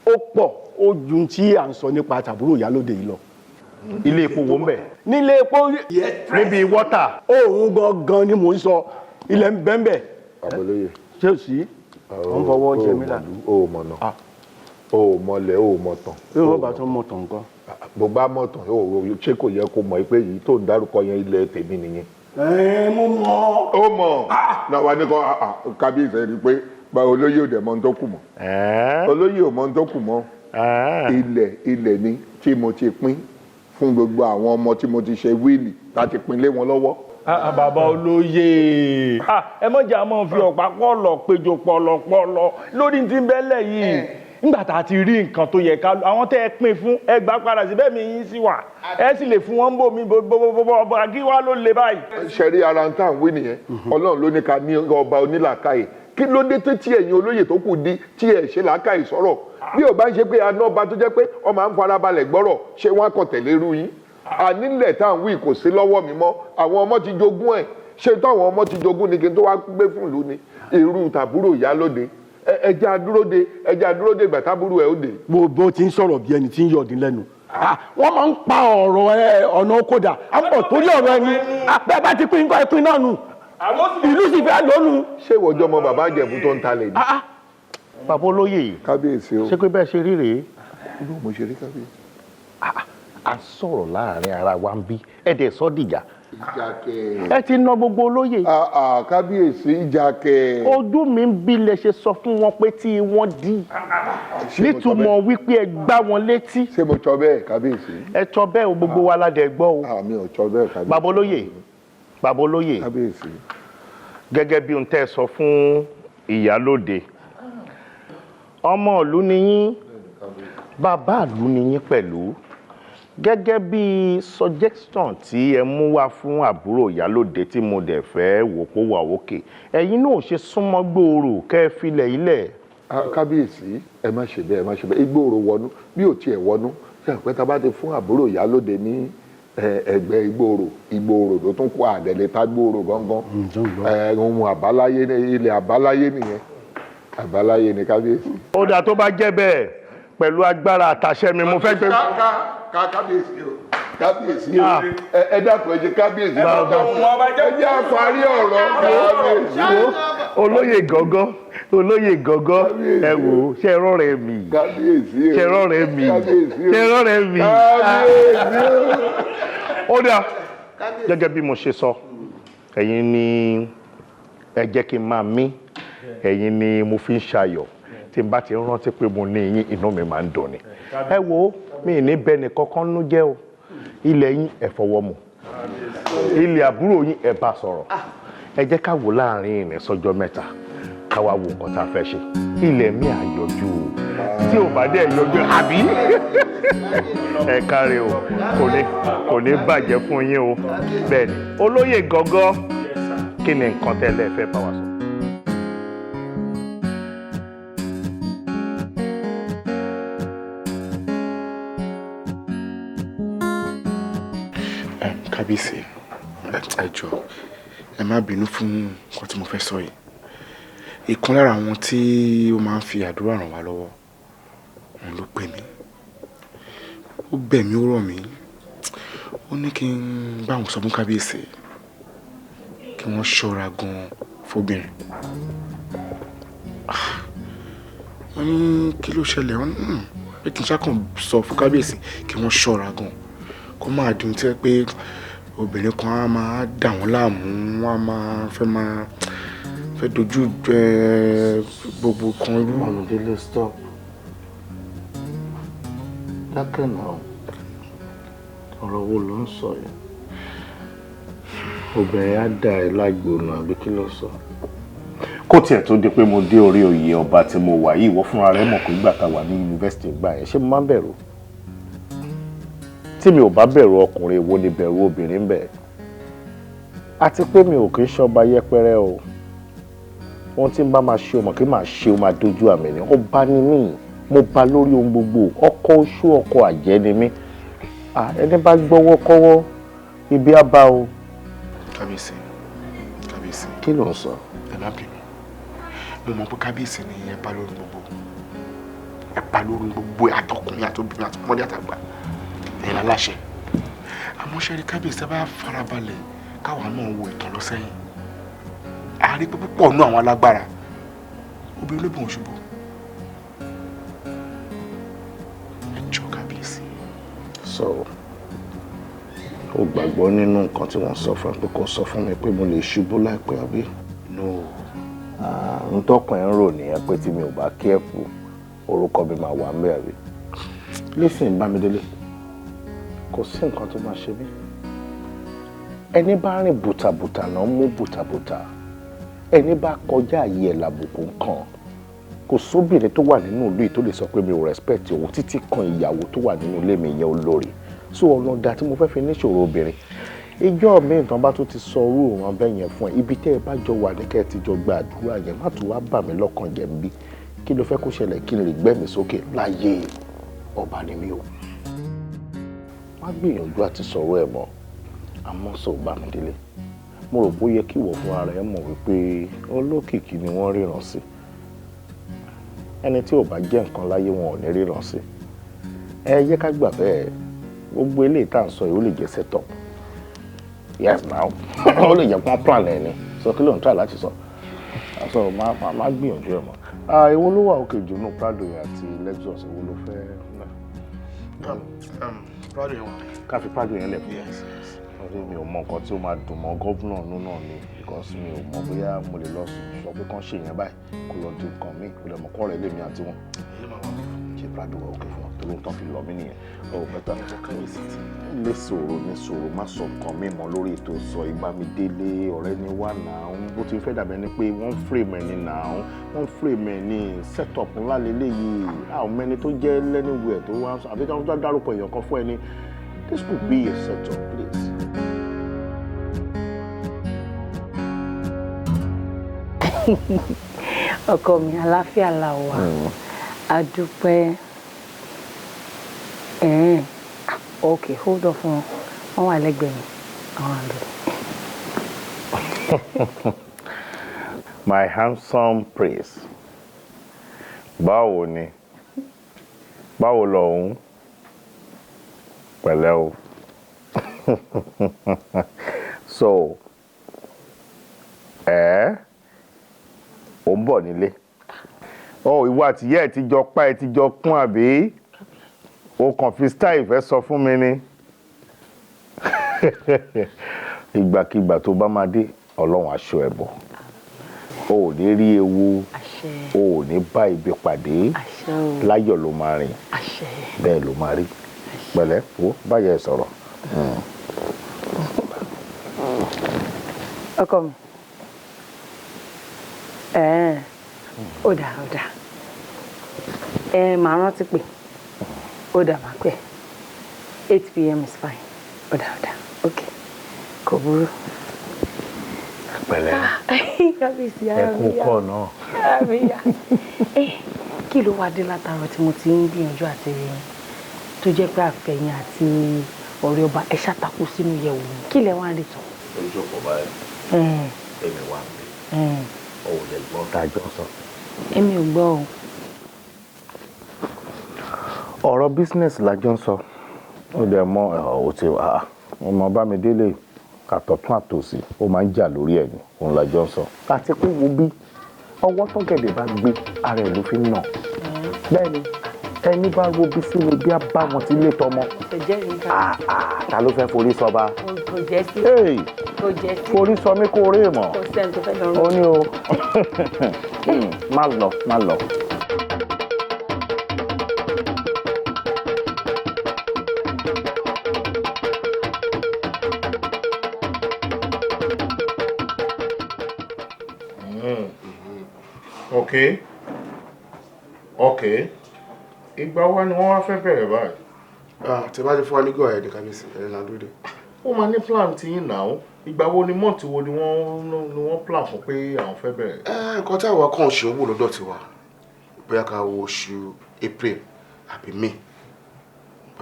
ó pọ̀ ó ju tí à ń sọ nípa tàbúrò Ìyálóde yìí lọ. ilé epo wo ń bẹ. nílé epo níbi wọ́tà. òun gangan ni mò ń sọ ilẹ̀ ń bẹ́ẹ̀ àbọ̀lóye. ṣé o sí. wọ́n fọwọ́ jẹ mí là. o mọ̀ náà o mọ̀lẹ̀ o mọ̀ tán. bí wọ́n bá tún mọ̀ tán nǹkan. bó bá mọ̀ tán ṣé kò yẹ kó mọ̀ pé èyí tó ń dárúkọ yẹn ilẹ̀ tèmi nìyẹn. mo mọ̀. ó mọ̀ náà wà ní kọ́ kábíyèsí rí i pé olóyè ò dẹ̀ mọ̀ tó kù mọ́. olóyè ò mọ̀ tó kù mọ́. ilẹ̀ ni tí mo ti pín fún gbogbo àwọn ọmọ tí mo ti ṣe wíìlì láti pín lé wọn lọ́wọ́. bàbá olóyè ẹ mọ̀jà máa fi ọ̀pá pọ̀lọ̀ péjọ pọ̀lọ̀pọ̀lọ̀ lórí ti ń bẹ́lẹ̀ yìí nígbà tá a ti rí nǹkan tó yẹ ká àwọn tẹ́ ẹ pín fún ẹ gbà padà síbẹ̀ mi yín sí wà ẹ sì lè fún wọn bò mí bọ́bọ́bọ́bọ́ kí wá ló le báyìí. ṣẹ̀rí ara ń tàn wí nìyẹn ọlọ́run ló ní ká ní ọba onílàkàyè kí ló dé tí ẹ̀yin olóyè tó kù di tí ẹ̀ ṣe làákàyè sọ̀rọ̀ bí ò bá ń ṣe pé aná ọba tó jẹ́ pé ọmọ à ń farabalẹ̀ gbọ́rọ̀ ṣé wọ́n á kàn tẹ̀lé irú yín ànílẹ̀ tá à ń wí kò sí lọ́wọ́ mi mọ́ àwọn ọmọ ti jogún ẹ̀ ṣé táwọn ọmọ ti jogún ni kí n tó wá gbé fún ìlú ni irú tàbúrò Ìyálóde ẹja dúróde ìgbà tábúrò ẹ̀ ó dé. bó ti ń sọ̀rọ̀ bí ẹni tí ń yọ̀dín lẹ́nu wọ́n máa ń pa ọ̀rọ̀ ọ̀nà kódà àpọ̀ torí ọ̀rọ̀ ẹni bẹ́ẹ̀ bá ti pín nǹkan ẹ̀pin náà nù ìlú sì fẹ́ lónù. ṣé ìwọ́jọ́ mọ bàbá Ìjẹ̀bú tó ń talẹ̀ ni. bàbá olóyè kábíyèsí o ṣé pé bẹ́ẹ̀ ṣe rí rèé. inú mo ṣe rí kábíyèsí. a sọ̀rọ̀ láàrin ara wa ń bí ẹ̀dẹ̀ sọ́ dìjà. ìjà kẹ. ẹ ti ná gbogbo olóyè. kábíyèsí ìjà kẹ. ojú mi ń bí lẹ ṣe sọ fún wọn pé tí wọ́n di nítumọ̀ wípé ẹ gbá wọn létí. ṣé mo tọ́ bẹ́ẹ̀ kábíyèsí. ẹ tọ́ bẹ́ẹ̀ o gbogbo wa ládẹ gbọ́ o. mi ò tọ́ bẹ́ẹ̀ kábíyèsí. bàbá olóyè. kábíyèsí gẹ́gẹ́ bí ohun tẹ́ ẹ sọ fún ìyálóde ọmọ ìlú ni yín bàbá ìlú ni yín pẹ̀lú gẹ́gẹ́ bí suggestion tí ẹ mú wá fún àbúrò ìyálóde tí mo dẹ̀ fẹ́ wò kó wà òkè ẹ̀yin náà ṣe súnmọ́ gbòòrò kẹ́ ẹ filẹ̀ ilẹ̀. kábíyèsí ẹ má ṣe bẹ́ẹ̀ ẹ má ṣe bẹ́ẹ̀ igbóòrò wọnú bí ò tiẹ̀ wọnú ṣe àpẹ́ tá a bá ti fún àbúrò ìyálóde ní ẹgbẹ́ ìgbòòrò tó tún kó àdẹ̀lẹ̀ tá gbòòrò gangan ohun àbáláyé ilẹ̀ àbáláyé nìyẹn àbáláyé ni kábíyèsí. ó dà tó bá jẹ́ bẹ́ẹ̀ pẹ̀lú agbára àtàṣẹ mi mo fẹ́ gbé. kábíyèsí o kábíyèsí o ẹ dákun ẹ jẹ́ kábíyèsí ẹ jẹ́ àparí ọ̀rọ̀ kábíyèsí o. olóyè gọ́gọ́ olóyè gọ́gọ́ ẹ wò ó ṣe rọrẹ mi ṣe rọrẹ mi ṣe rọrẹ mi. ó dà gẹ́gẹ́ bí mo ṣe sọ ẹ̀yin ni ẹ jẹ́ kí n máa mí ẹ̀yin ni mo fi ń ṣayọ̀ tí n bá ti rántí pé mo ní yín inú mi máa ń dùn ni. ẹ wo mi ní bẹ́ẹ̀ ni kankan nú jẹ́ o ilẹ̀ yín ẹ fọwọ́ mu ilẹ̀ àbúrò yín ẹ bá sọ̀rọ̀ ẹ jẹ́ ká wò láàrin ìrìn sọ́jọ́ mẹ́ta ká wá wo nǹkan tá a fẹ́ ṣe ilẹ̀ mi àyọjú tí ò bá dẹ̀ yọjú àbí ẹ káre o kò ní bàjẹ́ fún yín o bẹ́ẹ̀ ni olóyè gọ́gọ́ kí ni nǹkan tẹ́lẹ̀ fẹ́ bá wa sọ. kábíyèsí ẹ jọ̀ọ́ ẹ má bínú fún nǹkan tí mo fẹ́ sọ yìí ìkan lára àwọn tí ó máa ń fi àdúrà ràn wá lọ́wọ́ òun ló pè mí ó bẹ̀ mí ó rọ̀ mí ó ní kí n bá wọn sọ fún kábíyèsí kí wọ́n ṣọ́ra gan fóbìnrin wọ́n ní kí ló ṣẹlẹ̀ wọ́n ní pé kí n ṣàkàn sọ fún kábíyèsí kí wọ́n ṣọ́ra gan kó máa dùn tí ẹ pé obìnrin kan á máa dà wọ́n láàmú wọ́n á máa fẹ́ dojú gbogbo kan irú. Ọ̀nàdélé stop dákẹ́ náà ọ̀rọ̀ wo ló ń sọ yẹn obìnrin á dà ẹ́ lágbóná àbí kí ló sọ. kó tiẹ̀ tó di pé mo dé orí oyè ọba tí mo wà yìí ìwọ fúnra rẹ mọ̀ pé ìgbà tá a wà ní yunifásitì gbà yẹn ṣé mo máa ń bẹ̀rù tí mi ò bá bẹ̀rù ọkùnrin wo ni bẹ̀rù obìnrin bẹ́ẹ̀ àti pé mi ò kì í ṣọba yẹpẹrẹ o ohun tí n bá máa ṣe ọmọ kí n máa ṣe ó máa dojú àmì ni ọba ni mí mo bá lórí ohun gbogbo ọkọ oṣù ọkọ àjẹ́ ni mí ẹni bá gbọ́wọ́ kọ́wọ́ ibi á bá o. kábíyèsí kábíyèsí. kí ló ń sọ. ẹ má bínú mo mọ̀ pé kábíyèsí ni ẹ bá lórí gbogbo ẹ bá lórí gbogbo àtọkùnrin àtobìnrin àtọmọdé àtàgbà ẹ̀yin aláṣẹ àmọ́ ṣe rí kábíyèsí bá farabalẹ̀ káwa náà wo ìtàn lọ sẹ́yìn àárí pé púpọ̀ nú àwọn alágbára obìnrin ló bí wọn ṣubú ẹ jọ kábíyèsí. so o gbàgbọ́ nínú nǹkan tí wọ́n sọ fún ẹ pé kò sọ fún mi pé mo lè ṣubú láìpẹ́ àbí. no. n tọkàn ẹ ń rò nìyẹn pé tí mi ò bá kẹ́ẹ̀pù orúkọ mi máa wà ń bẹ̀ àbí. listen Bámidélé kò sí nǹkan tó máa ṣe mí ẹni bá rìn bùtàbùtà náà mú bùtàbùtà ẹni bá kọjá àyè ẹ̀ làbùkù nǹkan kò sóbìnrin tó wà nínú ìlú yìí tó lè sọ pé mi ò respect òun títí kan ìyàwó tó wà nínú ilé mi yẹn olórí so ọ̀nà ọ̀dà tí mo fẹ́ fi níṣòro obìnrin ìjọ mi nǹkan bá tó ti sọ orú òun abẹ́ yẹn fún ẹ ibi tẹ́ ẹ bá jọ wà ní kẹ́ ẹ ti jọ gba àdúrà yẹn má tún wá bà mí lọ́kàn jẹ́ bí kí ló fẹ́ kó ṣẹlẹ̀ kí n lè gbẹ́mí sókè láyé ọba ni mí o má gbìyànjú àti sọ̀rọ̀ ẹ̀ mọ́ àmọ́ sọ Bámidélé mo rò pé ó yẹ kí ìwọ fún ara ẹ mọ̀ wípé olókìkí ni wọ́n ríran sí ẹni tí ò bá jẹ́ nǹkan láyé wọn ò ní ríran sí ẹ yẹ ká gbà bẹ́ẹ̀ gbogbo eléyìí tá à ń sọ yìí ó lè jẹ́ setup yes now ó lè jẹ́ pọ́n plan ẹ̀ ni sọ kí ló ń try láti sọ àṣọ má gbìyànjú ẹ̀ mọ́ èwo ló wà òkè jù nù Prado yẹn àti Lexus èwo ló fẹ́ Prado yẹn wà. ká fi Prado yẹn lẹ̀ fún yẹn mi ò mọ nǹkan tí ó máa dùn mọ́ gọ́vùnà nínú náà ni because mi ò mọ bóyá mo lè lọ sọ pé kán ṣe yẹn báyìí kó lọ di nǹkan míì kó lè mọ̀ kọ́ rẹ̀ lèmi àti wọn. fúlàdù wà òkè fún ọ torí nǹkan fi lọ mí nìyẹn ọ bẹ́tà ní sòrò má sọ nǹkan mímọ́ lórí ètò sọ Ìbámidélé ọ̀rẹ́ ni wà náà bó ti fẹ́ dàbẹ́ ni pé wọ́n frame ẹni náà wọ́n frame ẹni setup ńlá lélẹ́yìí àwọn mẹ́ni tó jẹ́ lẹ́niwẹ̀ẹ́ tó wá àbí káwọn tó dárúkọ èèyàn kan fún ẹni this could be a setup please. ọkọ mi àlàáfíà la wà a dúpẹ́ ok hold on fún wọn wà lẹ́gbẹ̀ẹ́ mi àwọn àlọ́. My handsome prince báwo ni báwo lọ́hùn pẹ̀lẹ́ o so ò ń bọ̀ nílé ìwọ àtìyẹ́ ẹ̀ ti jọ pa ẹ̀ ti jọ kún àbí o kàn fi style fẹ́ sọ fún mi ni ìgbàkigbà tó bá máa dé ọlọ́run aṣọ ẹ̀ bọ̀ o ò ní rí ewu o ò ní bá ibi pàdé láyọ̀ ló máa rìn bẹ́ẹ̀ ló máa rí pẹ̀lẹ́ wo báyẹ̀ ẹ̀ sọ̀rọ̀. ọkọ mi ó dà màá rántí pé ó dà máa pẹ́ 8 p.m. is fine ó dà ok kò burú. pẹ̀lẹ́ ẹ kú kọ́ náà. kí ló wá dé látàárọ̀ tí mo ti ń gbìyànjú àti rí yín tó jẹ́ pé àfẹ̀yìn àti ọ̀rẹ́ ọba ẹ ṣàtàkù sínú yẹ̀wò mi kí lẹ wá rí tán. ojú ọ̀pọ̀ báyìí èmi wà mí ò lè gbọ́ tá a jọ sọ. èmi ò gbọ́ o. ọ̀rọ̀ business la jọ ń sọ ó dẹ̀ mọ ò ti ọmọ Bámidélé àtọ̀tún àtòsí ó máa ń jà lórí ẹ̀ ní òun la jọ ń sọ. àti pé wo bí ọwọ́ tọ́gẹ̀dẹ̀ bá gbé ara ẹ̀ ló fi ń nà bẹ́ẹ̀ ni ẹni bá wo bí sínú bí a bá wọn ti lé tọmọ ta ló fẹ́ forí sọba forí sọ mí kó rí mọ́ ó ní o má lọ. Okay. Ìgbà wo ni wọ́n wá fẹ́ bẹ̀rẹ̀ báyìí? Tí bá ti fún wa ní gọ̀ọ́ ẹ̀dẹ̀ kábíyèsí ẹ̀rẹ́ náà dúró dé. Ó máa ní plan ti yín náà. Ìgbà wo ni mọ́ọ̀tì wo ni wọ́n plan fún pé àwọn fẹ́ bẹ̀rẹ̀? Nǹkan tí àwọn kan ṣe owó lọ́dọ̀ tiwa bóyá ká wo oṣù April àbí May.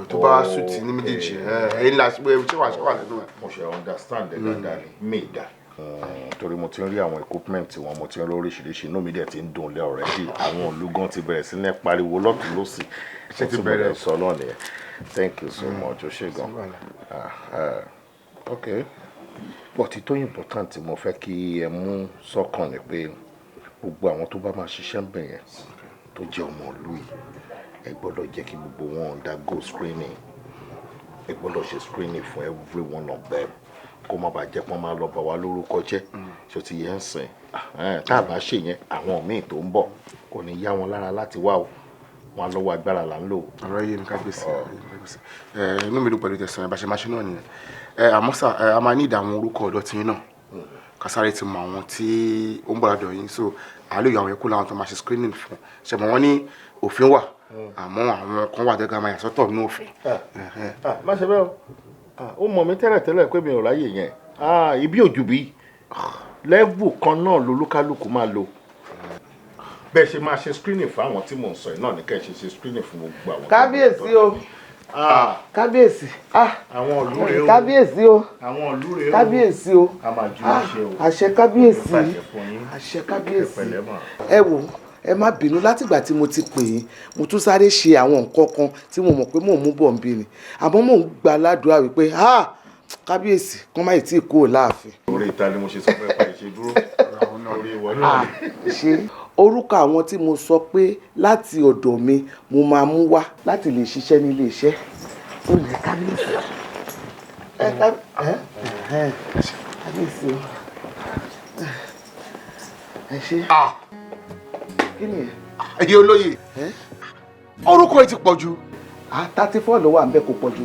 Tó bá sùn tí ní méjèèjì ẹ̀yìn láti pé ṣé wà lẹ́nu ẹ̀. Mo ṣe understand ẹ̀ dáadáa ni May dà. Torí mo ti ń rí àwọn equipment wọn mo ti ń rí oríṣiríṣi inú mi dẹ̀ ti ń dùn lẹ́ already àwọn olùgán ti bẹ̀rẹ̀ sí ní pariwo lọ́tún lọ́sì ṣé ti bẹ̀rẹ̀ sọ náà nìyẹn thank you so much o ṣé gan okay but tó important mo fẹ́ kí ẹ mú sọ́kàn ni pé gbogbo àwọn tó bá máa ṣiṣẹ́ ń bẹ̀ yẹn tó jẹ́ ọmọ ìlú yìí ẹ gbọ́dọ̀ jẹ́ kí gbogbo wọn undergo screening ẹ gbọ́dọ̀ ṣe screening for every one of them kó má bàa jẹ́ pọ́n máa lọ bá wa lórúkọ jẹ́ ṣó ti yẹn ń sìn tá a bá ṣe yẹn àwọn míì tó ń bọ̀ kò ní yá wọn lára láti wá o wọn lọ́wọ́ agbára là ń lò. ọ̀rọ̀ yìí ni kábíyèsí inú mi dùn pẹ̀lú tẹ̀sán ẹ̀ bá ṣe máa ṣe náà nìyẹn àmọ́ sà a máa ní ìdààmú orúkọ ọ̀dọ́ tí yín náà kásáré ti mọ àwọn tí ó ń bọ̀ lọ́dọ̀ yín so àlọ́ ìyàwó ẹ̀kú làwọn tó máa ṣe screening fún ṣẹ̀mọ̀ wọn ní òfin wà àmọ́ àwọn kan wà dẹ́gbà máa yà sọ́tọ̀ ní òfin. má ṣe bẹ́ẹ̀ o ó mọ̀ mí tẹ́lẹ̀ pé mi ò ráyè yẹn ibi òjò bí lẹ́bù kan náà lolúkálùkù máa lò bẹ́ẹ̀ ṣe máa ṣe screening fún àwọn tí mò ń sọ yìí náà ní kẹ́ ẹ ṣe screening fún gbogbo àwọn. kábíyèsí o kábíyèsí àwọn ìlú rèé o kábíyèsí o àwọn ìlú rèé o kábíyèsí o a máa ju iṣẹ́ o àṣẹ kábíyèsí àṣẹ kábíyèsí ẹ wò ẹ má bínú látìgbà tí mo ti pè yín mo tún sáré ṣe àwọn nǹkan kan tí mo mọ̀ pé mò ń mú bọ̀ ń bí ni àmọ́ mò ń gba aládùúrà wípé kábíyèsí kán má tí ì kúrò láàfin. orí ìta ni mo ṣe sọ pé pa ìṣèdúró orí ìwọ náà. ṣe orúkọ àwọn tí mo sọ pé láti ọ̀dọ̀ mi mo máa mú wá láti lè ṣiṣẹ́ ní ilé iṣẹ́ ó lè kábíyèsí. kábíyèsí o ẹ ṣe. kí ni ẹ. ẹyẹ olóyè orúkọ ẹ ti pọ̀ jù. 34 ló wà ń bẹ kò pọ̀ jù.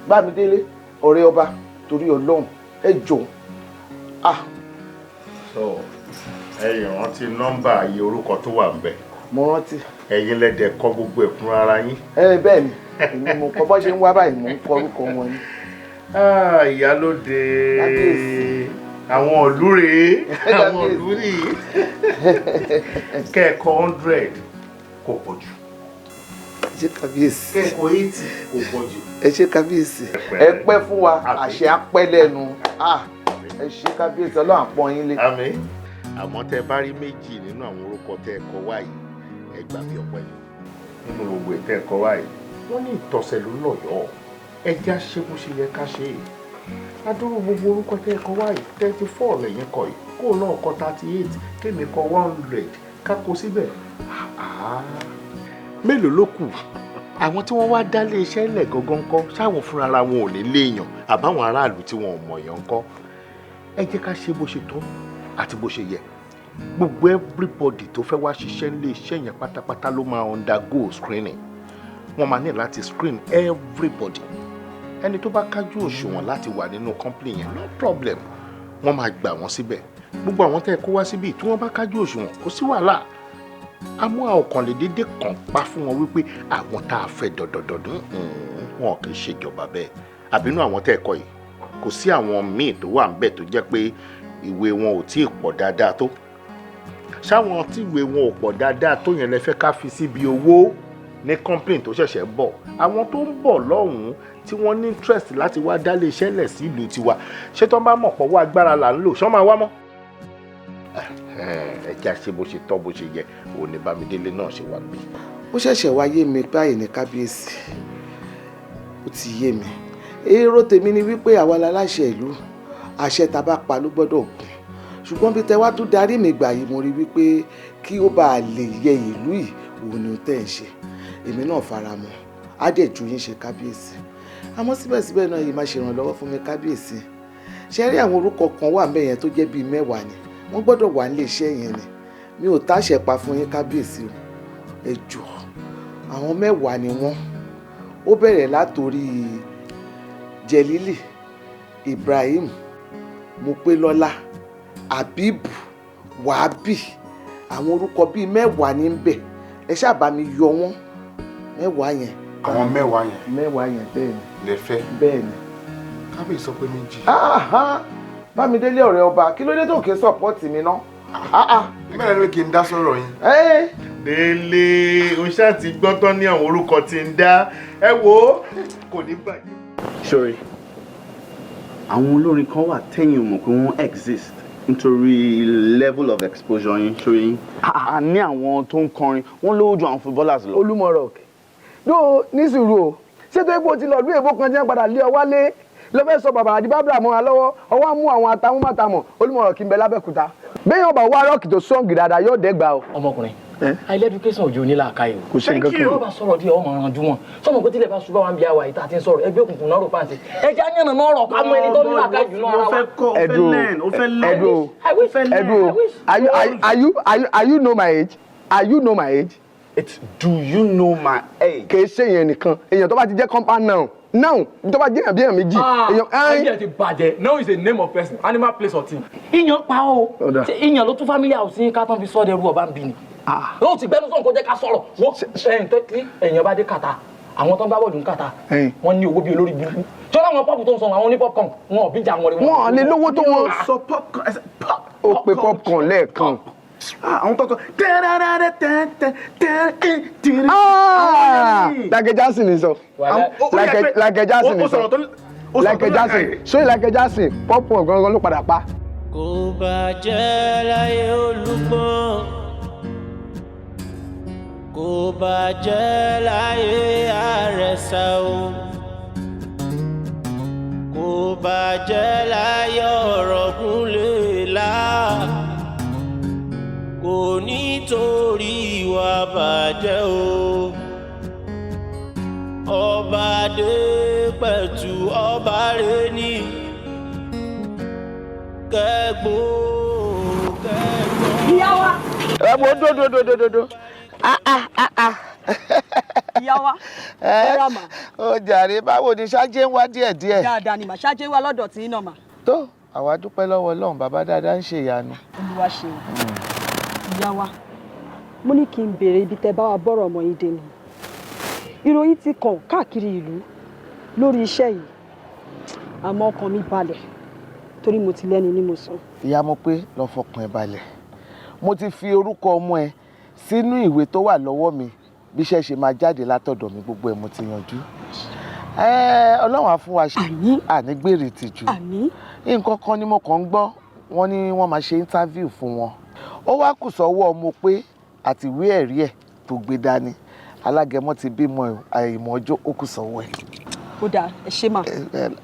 Bámidélé ọ̀rẹ́ ọba torí Ọlọ́run ẹ jọ̀ọ́. So ẹ̀yin rántí nọ́mbà iye orúkọ tó wà ń bẹ. Mo rántí. Ẹ̀yin lẹ́dẹ̀ kọ gbogbo ẹ̀ fún ara yín. Bẹ́ẹ̀ ni èmi mo kọ bọ́ ṣe ń wá báyìí mo ń kọ orúkọ wọn ni. Ìyálóde àwọn olúre àwọn olúre kẹ́ẹ̀kọ́ 100 kò pọ̀ jù. Ṣé kábíyèsí. Kẹ́ẹ̀kọ́ 80 kò pọ̀ jù. Ẹ ṣé kábíyèsí. Ẹ pẹ́ fún wa àṣẹ apẹ́ lẹ́nu. Ẹ ṣé kábíyèsí Ọlọ́run àpọ́n yín lé. Àmín. Àmọ́ tẹ bá rí méjì nínú àwọn orúkọ tẹ́ kọ wáyé ẹ gbà bí ọpẹ́ yìí nínú gbogbo ètò ẹ̀kọ́ wáyé wọ́n ní ìtọ́sẹ̀ ló lọ́yọ̀ọ́ ẹ já ṣe bó ṣe yẹ ká ṣe é adúrú gbogbo orúkọ tẹ́ kọ wáyé 34 lẹ́yìn kọ yìí kó náà kọ 38 kémi kọ 100 ká kó síbẹ̀ mélòó ló kù àwọn tí wọ́n wá dálé iṣẹ́ lẹ̀ gangan kọ́ sáwọn fúnra wọn ò ní léèyàn àbáwọn aráàlú tí wọn ò mọ̀yàn kọ́ ẹ jẹ́ ká ṣe bó ṣe tọ́ àti bó ṣe yẹ gbogbo everybody tó fẹ́ wá ṣiṣẹ́ nílé iṣẹ́ yẹn pátápátá ló máa undergo screening wọ́n máa ní láti screen everybody ẹni tó bá kájú òṣùwọ̀n láti wà nínú company yẹn no problem wọ́n máa gbà wọ́n síbẹ̀ gbogbo àwọn tẹ́ kó wá síbí tí wọ́n bá kájú òṣùwọ̀n kò sí wàhálà àmọ́ ọkàn lè dédé kàn pa fún wọn wípé àwọn tá a fẹ́ dọ̀dọ̀dọ̀dún wọn kì í ṣèjọba bẹ́ẹ̀ àbínú àwọn tẹ́ kọ́ yìí kò sí àwọn míì tó wà ń bẹ̀ tó jẹ́ pé ìwé wọn ò tí ì pọ̀ dáadáa tó ṣáwọn tí ìwé wọn ò pọ̀ dáadáa tó yẹn lè fẹ́ ká fi síbi owó ní complain tó ṣẹ̀ṣẹ̀ bọ̀ àwọn tó ń bọ̀ lọ́hùn-ún tí wọ́n ní interest láti wá dálé iṣẹ́ lẹ̀ sí ìlú tiwa ṣé tó bá mọ̀ pọ̀ wá agbára là ń lò ṣọ́ máa wá mọ́. ẹ jẹ́ àṣẹ bó ṣe tọ́ bó ṣe yẹ òun ni Bámidélé náà ṣe wá gbé. ó ṣẹ̀ṣẹ̀ wá yé mi báyìí ní kábíyèsí ó ti yé mi èrò tèmi ni wípé àwa láláṣẹ ìlú àṣẹ tá bá pa ló gbọ́dọ̀ gùn ṣùgbọ́n bí tẹ wá tún darí mi gbà yìí mo rí wípé kí ó bá lè yẹ ìlú yìí òun ni ó tẹ̀ ń ṣe èmi náà fara mọ́ á dẹ̀ ju yín ṣe kábíyèsí àmọ́ síbẹ̀síbẹ̀ náà yìí máa ṣe ìrànlọ́wọ́ fún mi kábíyèsí ṣe rí àwọn orúkọ kan wà ńbẹ̀ yẹn tó jẹ́ bíi 10 ni wọ́n gbọ́dọ̀ wà nílé iṣẹ́ yẹn ni mi ò táṣẹ pa fún yín kábíyèsí o ẹ jọ̀ọ́ àwọn 10 ni wọ́n ó bẹ̀rẹ̀ látòrí Jẹ̀lílì Ibrahim Mopélọ́lá Abibu Wàhábì àwọn orúkọ bíi 10 ní ń bẹ ẹ ṣáà bá mi yọ wọ́n 10 yẹn. àwọn 10 yẹn. 10 yẹn bẹ́ẹ̀ ni. lè fẹ́. bẹ́ẹ̀ ni. kábíyèsí sọ pé 2. Bámidélé ọ̀rẹ́ ọba kí ló dé tó kí n sọ́pọ́ọ̀tì mi ná. mẹ́rin ló kí n dá sọ̀rọ̀ yín. Délé o ṣáà ti gbọ́ tán ní àwọn orúkọ tí ń dá ẹ wo kò ní bàjẹ́. Sorry, àwọn olórin kan wà tẹ́yìn mọ̀ pé wọ́n exist nítorí level of exposure yín ṣóyè yín. A ní àwọn tó ń kọrin wọ́n lówó ju àwọn footballers lọ. Olúmọ rock dó ní sùúrù o ṣé tó ipò ti lọ bí èbó kan jẹ́ padà lé ọ wálé lọ́fẹ́ sọ bàbá àdìbá bàbá mọ́ra lọ́wọ́ ọwọ́ mú àwọn àtàwọn màtàmọ̀ Olúmọ rock ń bẹ lábẹ́kúta bẹ́ẹ̀ ọba wá rọ́ọ̀kì tó sọ́ǹgì dáadáa yóò dẹ́gbà o. ọmọkùnrin àìlẹ́ education òjò nílà àkáyò kò sí nǹkan kan. wọ́n bá sọ̀rọ̀ díẹ̀ ọmọ ọ̀ràn ju wọn sọmọ pé tílẹ̀ bá ṣubá wa ń bí àwa yìí tá a ti ń sọ̀rọ̀ ẹgbẹ́ òkùnkùn náà rò pàǹtí ẹja yànnà náà rọ̀ ká mọ ẹni tó nílà àkáyò náà ara wa. Are you know my age? Are you know my age? It's do you know my age? kì í ṣe èèyàn nìkan èèyàn tó bá ti jẹ́ compound noun now tó bá jẹ́ èèyàn bí èèyàn méjì. ayé ti bàjẹ́ now is a name of person animal place or thing. ìyàn pa o ìyàn ló tún family house yín ká tán fi sọ́ọ́ dẹrú ọba ń bí ni. ó ti gbẹnu sọ̀rọ̀ kó jẹ́ ká sọ̀rọ̀ wọ́n tẹ́tí èèyàn bá dé kàtà àwọn tó ń bá bọ́ọ̀lù ń kàtà wọ́n ní owó bíi olórí burúkú tí wọ́n láwọn pọ́ọ̀pù tó ń sọ àwọn oní popcorn wọn ò bí jà wọn rí wọn. wọn lè lówó tó wọn. sọ popcorn ó pe popcorn lẹ́ẹ̀kan. àwọn tó kọ Like Jackson ni sọ Like Jackson ni sọ Like Jackson so Like Jackson popcorn gangan ló padà pa. kò bàjẹ́ láyé Olúgbọ́n kò bàjẹ́ láyé Àrẹ̀sà o kò bàjẹ́ láyé Ọ̀rọ̀gúnlé là kò nítorí ìwà bàjẹ́ o ọba Adépẹ̀tù ọba rẹ̀ ní kẹ́gbó. ìyá wa Dodo. Ìyá wa. Ẹ ra mà. Ó jàre báwo ni ṣáájé ń wá díẹ̀díẹ̀. Dáadáa ni mà ṣáájé wá lọ́dọ̀ tí iná mà. Tó àwa dúpẹ́ lọ́wọ́ Ọlọ́run bàbá dáadáa ń ṣe ìyanu. Olúwa ṣe. Ìyá wa. Mo ní kí n béèrè ibi tẹ́ bá wa bọ́rọ̀ ọmọ yín dé ni. Ìròyìn ti kàn káàkiri ìlú lórí iṣẹ́ yìí. Àmọ́ ọkàn mi balẹ̀ torí mo ti lẹ́ni ní mo sọ. Ìyá mo pé lọ fọkàn ẹ balẹ̀. Mo ti fi orúkọ ọmọ ẹ sínú ìwé tó wà lọ́wọ́ mi bí iṣẹ́ ṣe máa jáde látọ̀dọ̀ mi gbogbo ẹ̀ mo ti yanjú. Ọlọ́run á fún wa ṣe ànígbèrè tìjú. Nǹkan kan ni mo kàn ń gbọ́ wọ́n ní wọ́n máa ṣe interview fún wọn. Ó wá kù sọ́wọ́ ọmọ pé àti ìwé ẹ̀rí ẹ̀ tó gbé dání alágẹmọ ti bímọ àìmọ̀ ọjọ́ ó kù sọ́wọ́ ẹ̀. Ó dáa ẹ ṣé mà.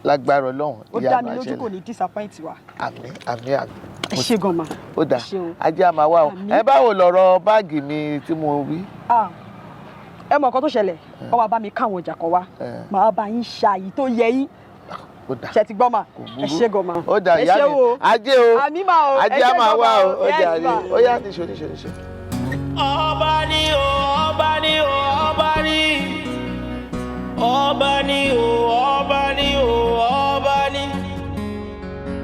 Lágbára Ọlọ́run ó dá mi lójú kò ní disappoint wa. Àmín. Ẹ ṣé gan ma. Ó dáa ajé a máa wá o. Ẹ báwo lọ̀rọ̀ báàgì mi tí mo wí. Ẹ mọ̀ nǹkan tó ṣẹlẹ̀ ọ wá bá mi káwọn ọjà kan wá màá bá yín ṣàyí tó yẹ yín. Ṣé ti gbọ́ mà. Ẹ ṣé gan ma. Ó dáa ìyá mi ajé o ajé a máa wá o. Ó jàre ó yá níṣó. Ọba ni o, ọba ni o, ọba ni. Ọba ni o, ọba ni o, ọba ni.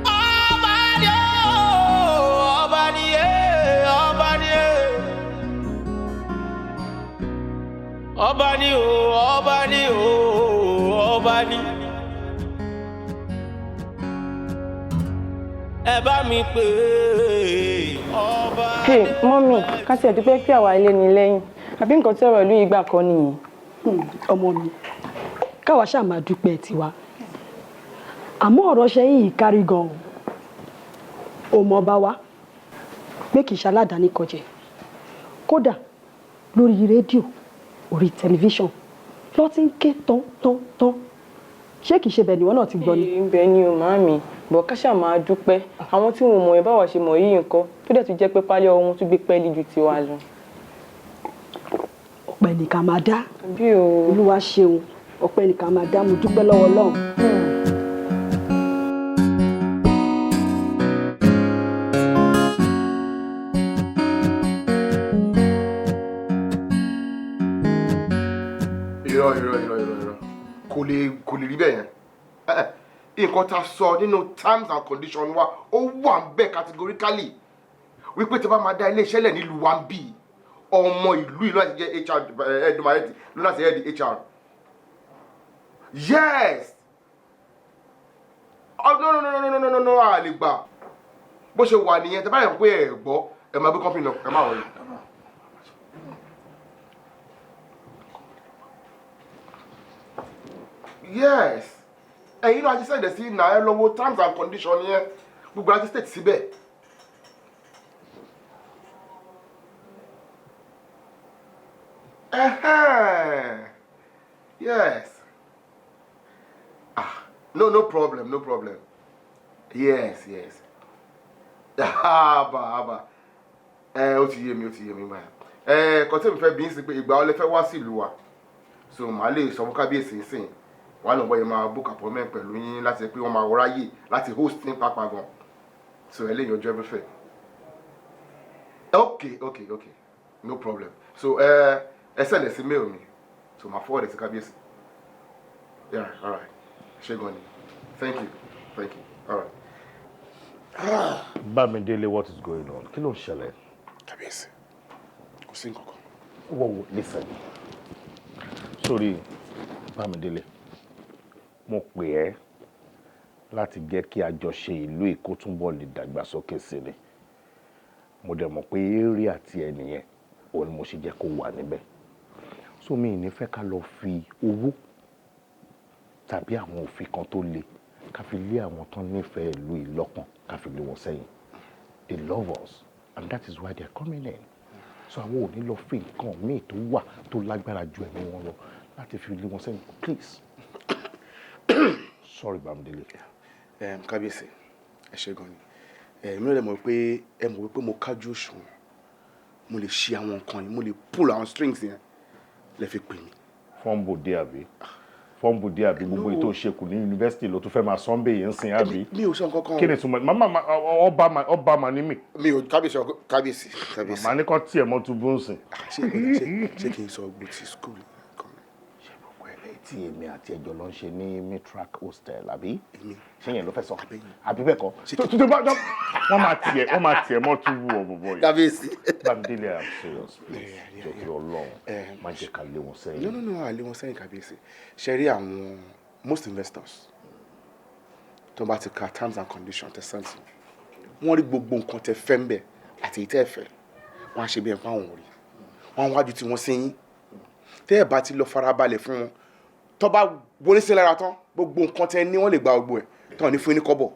Ọba ni o, ọba ni ọba ni ọba ni o, ọba ni o, ọba ni. Ẹ bá mi pè é ọba. Mọ́mì ká tiẹ̀ dúpẹ́ pé àwa ilé ni lẹ́yìn àbí nǹkan tí ọ̀rọ̀ ìlú yìí gbà kọ́ nìyí. Ọmọ mi káwa ṣáà máa dúpẹ́ tiwa àmọ́ ọ̀rọ̀ ṣe yìí kárí gan-an ò mọ̀ bá wa pé kì í ṣe aládàáni kọjẹ kódà lórí rédíò orí tẹlifíṣàn ló ti ń ké tán ṣé kì í ṣe bẹ́ẹ̀ ni wọ́n náà ti gbọ́ ni. Bẹ́ẹ̀ ni o màámi bọ̀ ká ṣáà máa dúpẹ́ àwọn tí wọn mọ̀ ẹ́ báwa ṣe mọ̀ yìí nǹkan tó dẹ̀ tún jẹ́ pé pálí ọwọ́ wọn tún gbé pẹ́ẹ́lí ju tiwa lọ. Ọpẹ́ ni ká máa dá Olúwa ṣeun ọpẹ́ ni ká máa dá mo dúpẹ́ lọ́wọ́ Ọlọ́run. Irọ́ kò lè rí bẹ́ẹ̀ yẹn nǹkan tá a sọ nínú terms and conditions wa ó wà ń bẹ categorically wípé tí a bá máa dá iléeṣẹ́ lẹ̀ nílùú wa ń bì ọmọ ìlú ìlú láti jẹ́ HR ẹ̀dùnmáyẹ̀tì ló láti head HR. Yes. Oh no a lè gbà bó ṣe wà nìyẹn tẹ́ bá yẹ pé ẹ gbọ́ ẹ máa gbé company náà ẹ máa wọlé. Yes. Ẹ̀yin náà ti sẹ́ǹdẹ̀ sí náà ẹ lọ́wọ́ terms and conditions yẹn gbogbo àti state síbẹ̀. Yes. No problem. Yes. Àbà. Ó ti yé mi báyìí. Kò tí mi fẹ́ bí ń sí pé ìgbà ọlẹ́ fẹ́ wá sí ìlú wa. So màá lè sọ fún kábíyèsí sìn. Wọ́n á lọ bọ́ yẹn máa book appointment pẹ̀lú yín láti pé wọ́n máa ráyè láti host ní pápá gan. So ẹ lè yanjú everything. Okay. No problem. So ẹ send ẹ sí mail mi. So màá forward ẹ sí kábíyèsí. Yeah, all right. Ṣé gan ni. Thank you. All right. Bámidélé, what is going on? Kí ló ń ṣẹlẹ̀? Kábíyèsí, kò sí nǹkan kan. Whoa, listen. Sorry, Bámidélé. Mo pè ẹ́ láti jẹ́ kí àjọṣe ìlú Èkó túnbọ̀ lè dàgbàsókè sí ni. Mo dẹ̀ mọ̀ pé eré àti ẹnìyẹn òun ni mo ṣe jẹ́ kó wà níbẹ̀. So mi ní fẹ́ ká lọ fi owó tàbí àwọn òfin kan tó le ká fi lé àwọn tán nífẹ̀ẹ́ ìlú ìlọ́kàn ká fi lé wọn sẹ́yìn. They love us and that is why they are coming in. So àwọn ò ní lọ fi nǹkan míì tó wà tó lágbára ju ẹ̀mí wọn lọ láti fi lé wọn sẹ́yìn. Please. Sorry, Bámidélé. Kábíyèsí, ẹ ṣé gan ni. Èmi rẹ̀ mọ̀ pé ẹ mọ̀ wípé mo kájú òṣùwọ̀n. Mo lè ṣe àwọn nǹkan yìí, mo lè pull àwọn strings yẹn lẹ fi pè mí. Fọ́nbò dé àbí? fọ́ǹbù díẹ̀ àbí gbogbo ètò ìṣekù ní yunifásitì ló tún fẹ́ máa sọ́ńbẹ̀ yẹn ń sìn àbí. mi ò sọ nǹkan kan. kí ni túmọ̀ màmá ọba mà ní mi. mi ò kábíyèsí. màmá ní kọ́ tiẹ̀ mọ́ túbú ń sìn. ṣé kí n sọ gbogbo ti skul. ṣé gbogbo ẹ̀ tí èmi àti ẹjọ́ ló ń ṣe ní Mitrak hostel àbí. ṣé yẹn ló fẹ́ sọ àbí bẹ́ẹ̀ kọ́. wọ́n máa tiẹ̀ mọ́ túbú ọ̀bọ̀bọ̀ yìí. kábíyèsí. Bámidélé I'm serious please jọ kí Ọlọ́run má jẹ́ ká lé wọn sẹ́yìn. no àlé wọn sẹ́yìn kábíyèsí ṣe rí àwọn most investors tó bá ti ka terms and conditions tẹ sẹ́ǹsì wọ́n rí gbogbo nǹkan tẹ fẹ́ ń bẹ̀ àti ìtẹ́ ẹ̀fẹ́ wọ́n á ṣe bí ẹ̀ fún àwọn òrì wọ́n wájú tí wọ́n sẹ́yìn tẹ́ ẹ̀ bá ti lọ farabalẹ̀ fún wọn tó bá wọlé sí lára tán gbogbo nǹkan tẹ ní wọ́n lè gba gbogbo ẹ̀ tó ní fún ní kọ́bọ̀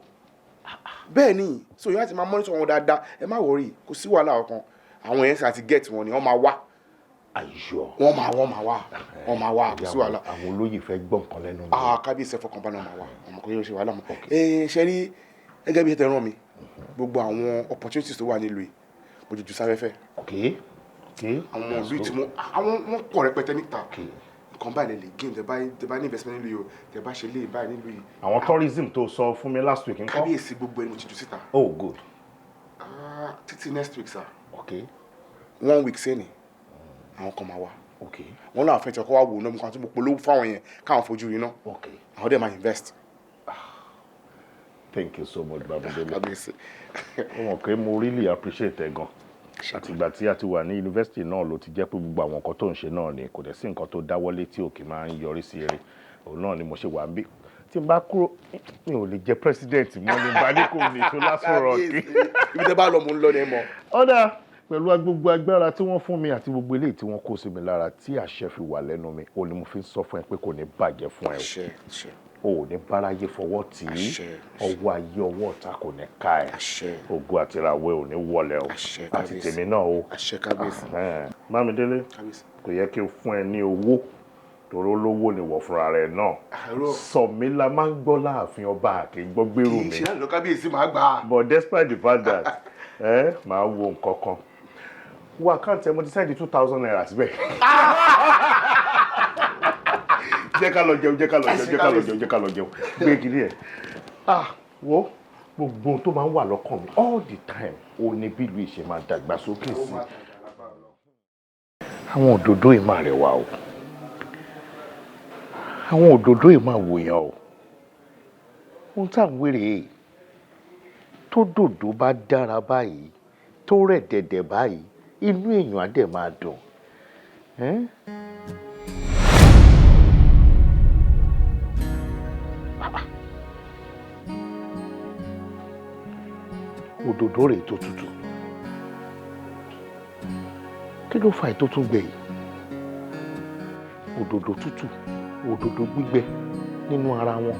bẹ́ẹ̀ ni so yóò láti máa monitor wọn dáadáa ẹ má wọrí kò sí wàhálà ọkàn àwọn yẹn àti get wọn ni wọ́n máa wá ayọ̀ wọ́n máa wá kò sí wàhálà. àwọn olóyè fẹ́ gbọ́ nǹkan lẹ́nu mi. kábíyèsí ẹ̀fọ́ kan bá náà máa wá ọmọ kan yóò ṣe wàhálà mọ́. ṣe rí gẹ́gẹ́ bí ẹ tẹ rán mi gbogbo àwọn opportunities tó wà nílùú yìí mo jù sáfẹ́fẹ́. àwọn ìlú tí wọ́n pọ̀ rẹpẹtẹ níta nǹkan báyìí lè gain tẹ bá ní investment nílùú yìí o tẹ bá ṣe lé báyìí nílùú yìí. àwọn tourism tó sọ fún mi last week nǹkan. kábíyèsí gbogbo ẹni mo ti jù síta. oh good. títí next week sir. 1 week sẹ́ni àwọn kan máa wá. wọ́n náà fẹ́ tí ọkọ̀ wá wò náà nǹkan tó mo polówó fáwọn yẹn káwọn fojú rí náà. àwọn dẹ̀ máa invest. thank you so much Bámidélé. ó mọ̀ pé mo really appreciate ẹ gan. àtìgbà tí a ti wà ní yunifásitì náà ló ti jẹ́ pé gbogbo àwọn nǹkan tó ń ṣe náà ni kò dẹ̀ sí nǹkan tó dáwọ́lé tí òkè máa ń yọrí sí eré òun náà ni mo ṣe wà ń bí tí n bá kúrò mi ò lè jẹ president mọ́ ní balẹ̀ kò ní ìṣó lásán rọ̀ kí. ibi tẹ́ bá lọ mo ń lọ ní ẹ mọ́. ọ̀dà pẹ̀lú gbogbo agbára tí wọ́n fún mi àti gbogbo eléyìí tí wọ́n kó sí mi lára tí àṣẹ fi wà lẹ́nu mi ó ní mo fi ń sọ fún ẹ pé kò ní bàjẹ́ fún ẹ o ò ní báráyé fọwọ́ tì í ọwọ́ ayé ọwọ́ ọ̀tá kò ní ká ẹ ògo àti ìràwọ̀ ò ní wọlé o àti tèmi náà o. Bámidélé kò yẹ kí n fún ẹ ní owó torí olówó ni wọ̀ fúnra rẹ̀ náà sọ̀mí la máa ń gbọ́ láàfin ọba àti gbọ́ gbèrú mi. kì í ṣe àlọ́ kábíyèsí máa gbà á. but despite the fact that máa wo nǹkan kan wo àkáǹtì ẹ mo ti sẹ́ndì 2,000 naira síbẹ̀. jẹ́ ká lọ jẹun gbé kiri ẹ̀. wo gbogbo tó máa ń wà lọ́kàn mi all the time ó ní bí ìlú ìṣe máa dàgbà sókè sí. àwọn òdòdó yìí máa rẹwà o àwọn òdòdó yìí máa wòyàn o ohun tá à ń wéré tó dòdò bá dára báyìí tó rẹ̀ dẹ̀dẹ̀ báyìí inú èèyàn á dẹ̀ máa dùn. òdòdó rẹ̀ tó tutù kí ló fa ètò tún gbẹ yìí òdòdó tútù òdòdó gbígbẹ nínú ara wọn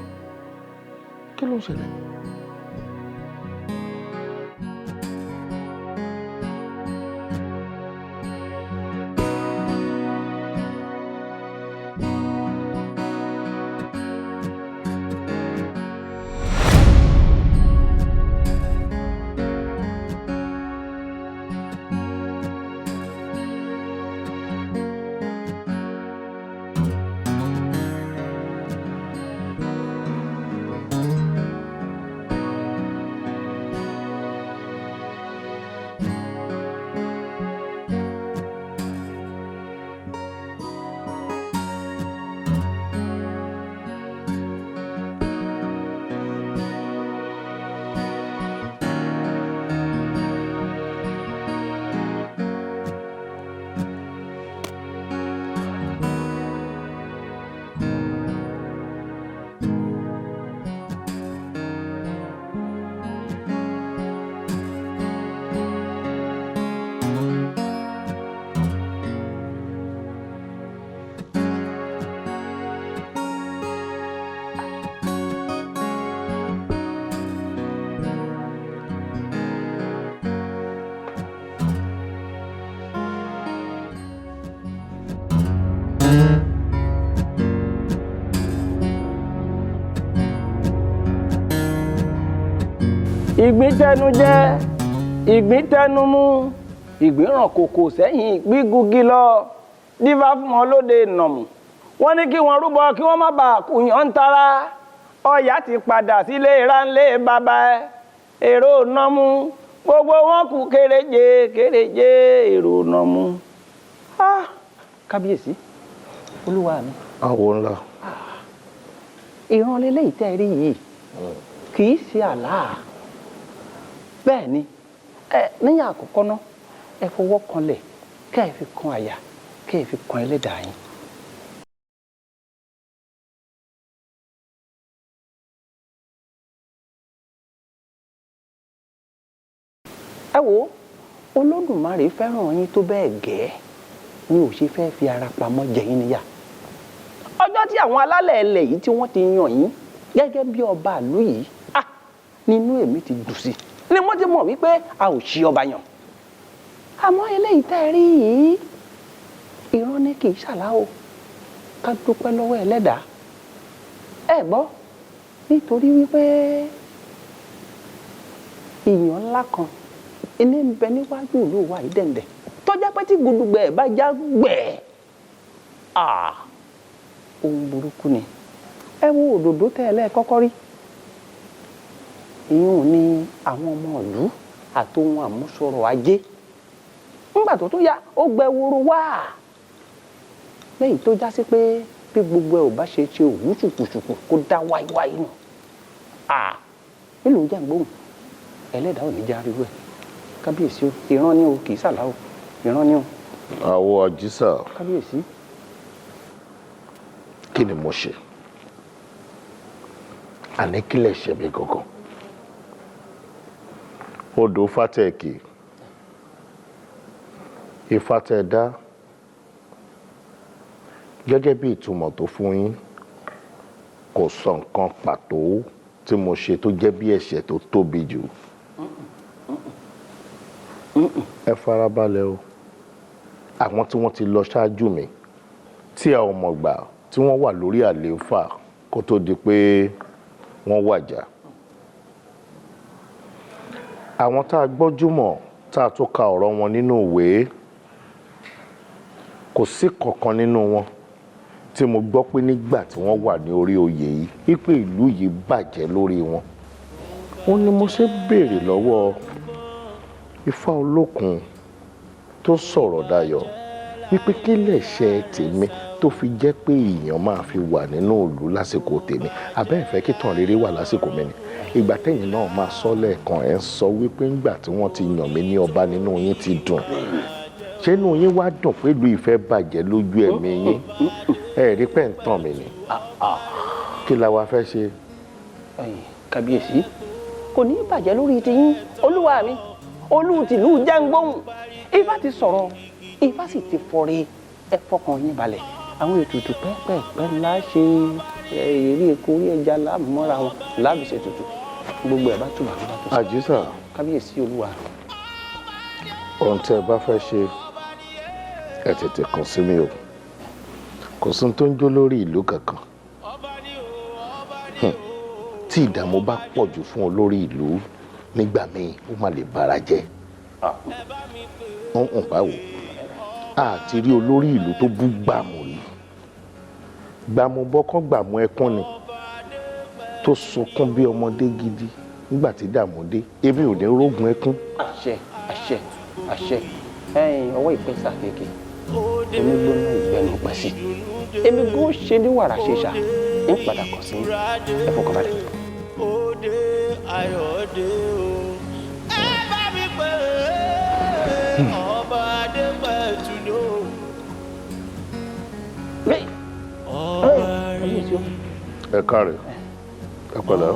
kí ló ń ṣẹlẹ̀. ìgbín tẹnu jẹ ìgbín tẹnu mú ìgbín ràn kòkò sẹ́yìn gbígungi lọ dífá fún wọn lóde ìnàmù wọ́n ní kí wọ́n rúbọ kí wọ́n má bàa kùyàn ń tara ọ̀yà ti padà sílé ìránlé bàbá èrò nọ́mú gbogbo wọn kù kéréje kéréje èrò nọ́mú. kábíyèsí olúwa mi. àwo ńlá. ìran lélẹ́yìí tẹ́ ẹ rí yìí kì í ṣe àlá bẹ́ẹ̀ ni níyà àkọ́kọ́ náà ẹ fọwọ́ kanlẹ̀ kẹ́ ẹ fi kan àyà kẹ́ ẹ fi kan ẹlẹ́dàá yín. ẹ wo olódùmarè fẹ́ràn yín tó bẹ́ẹ̀ gẹ́ ni ò ṣe fẹ́ fi ara pamọ́ jẹ yín níyà. ọjọ́ tí àwọn alálẹ̀ ẹlẹ̀ yìí tí wọ́n ti yàn yín gẹ́gẹ́ bí ọba ìlú yìí nínú èmi ti dùn sí ni wọ́n ti mọ̀ wípé a ò ṣí ọba yàn. àmọ́ eléyìí tẹ́ ẹ rí yìí ìran ni kì í ṣàláwò ká dúpẹ́ lọ́wọ́ ẹlẹ́dàá. ẹ gbọ́ nítorí wípé ìyàn ńlá kan ilé ń bẹ níwájú ìlú wa yìí dẹ̀ǹdẹ̀ tó jẹ́ pé tí gudugbẹ̀ bá já gbẹ̀ ohun burúkú ni. ẹ wo òdòdó tẹ́ ẹ lẹ́ẹ̀kọ́kọ́ rí ìyún ni àwọn ọmọ ìlú àtòhun àmúṣọrọ̀ ajé ńgbà tó tún yá ó gbẹ woro wá lẹ́yìn tó já sí pé bí gbogbo ẹ ò bá ṣe òwú ṣùkùṣùkù kó dá wáíwáí nù nílùú jàǹgbóhùn ẹlẹ́dàá ò ní já rí wẹ̀ kábíyèsí o ìran ni o kì í ṣàlá o ìran ni o. àwọ̀ àjíṣà. kábíyèsí. kí ni mo ṣe àní kí lè ṣe mí gangan odò fátẹ́ẹ̀kì ìfátẹ́ẹ̀dá gẹ́gẹ́ bí ìtumọ̀ tó fún yín kò sọ nǹkan pàtó tí mo ṣe tó jẹ́ bí ẹ̀ṣẹ̀ tó tóbi jù ẹ farabalẹ̀ o àwọn tí wọ́n ti lọ ṣáájú mi tí a ò mọ̀ gbà tí wọ́n wà lórí àlééfà kó tó di pé wọ́n wàjà àwọn tá a gbọ́júmọ̀ tá a tó ka ọ̀rọ̀ wọn nínú ìwé kò sí kankan nínú wọn tí mo gbọ́ pé nígbà tí wọ́n wà ní orí oyè yìí wípé ìlú yìí bàjẹ́ lórí wọn ó ní mo ṣe béèrè lọ́wọ́ Ifá Olókun tó sọ̀rọ̀ dayọ̀ wípé kí lẹ̀ṣẹ̀ tèmi tó fi jẹ́ pé èèyàn máa fi wà nínú ìlú lásìkò tèmi abẹ́ ìfẹ́ kí tàn rere wà lásìkò mi ni ìgbà tẹ̀yìn náà máa sọ lẹ́ẹ̀kan ẹ̀ ń sọ wípé ńgbà tí wọ́n ti yàn mí ní ọba nínú yín ti dùn ṣé inú yín wá dùn pé ìlú ìfẹ́ bàjẹ́ lójú ẹ̀mí yín ẹ rí pẹ́ ń tàn mí ni kí la wá fẹ́ ṣe. kábíyèsí kò ní bàjẹ́ lórí tiyín olúwa mi olú tìlú Jàǹgbóhùn Ifá ti sọ̀rọ̀ Ifá sì ti fọre ẹ fọkàn yín balẹ̀ àwọn ètùtù pẹ́pẹ́pẹ́ ńlá ṣe eré epo orí ẹja láàmúmọ́ra wọn láàbì ṣe tutù gbogbo ẹ̀ bá túbà ló bá tó. àjíṣà kábíyèsí olúwa. ohun tẹ́ ẹ bá fẹ́ ṣe ẹ tètè kàn sí mi o kò sí tó ń jó lórí ìlú kankan tí ìdààmú bá pọ̀ jù fún olórí ìlú nígbà míì ó má lè bara jẹ́ ọ̀hún báwo àti rí olórí ìlú tó bú gbàmù rí gbàmù bọ́kọ́ gbàmù ẹkún ni tó sunkún bí ọmọdé gidi nígbà tí dààmú dé èmi ò ní rógun ẹkún. àṣẹ àṣẹ àṣẹ ọwọ́ ìpẹ́sà kéèké onígbóná ìgbẹ́nu pẹ̀sì èmi bó ṣe ní wàrà ṣèṣà ń padà kàn sí ẹ fọkàn balẹ̀. òde ayọ̀dé o ẹ bá mi pè é ọba adépẹ̀tù ló. ẹ káre ẹ pẹ̀lẹ́.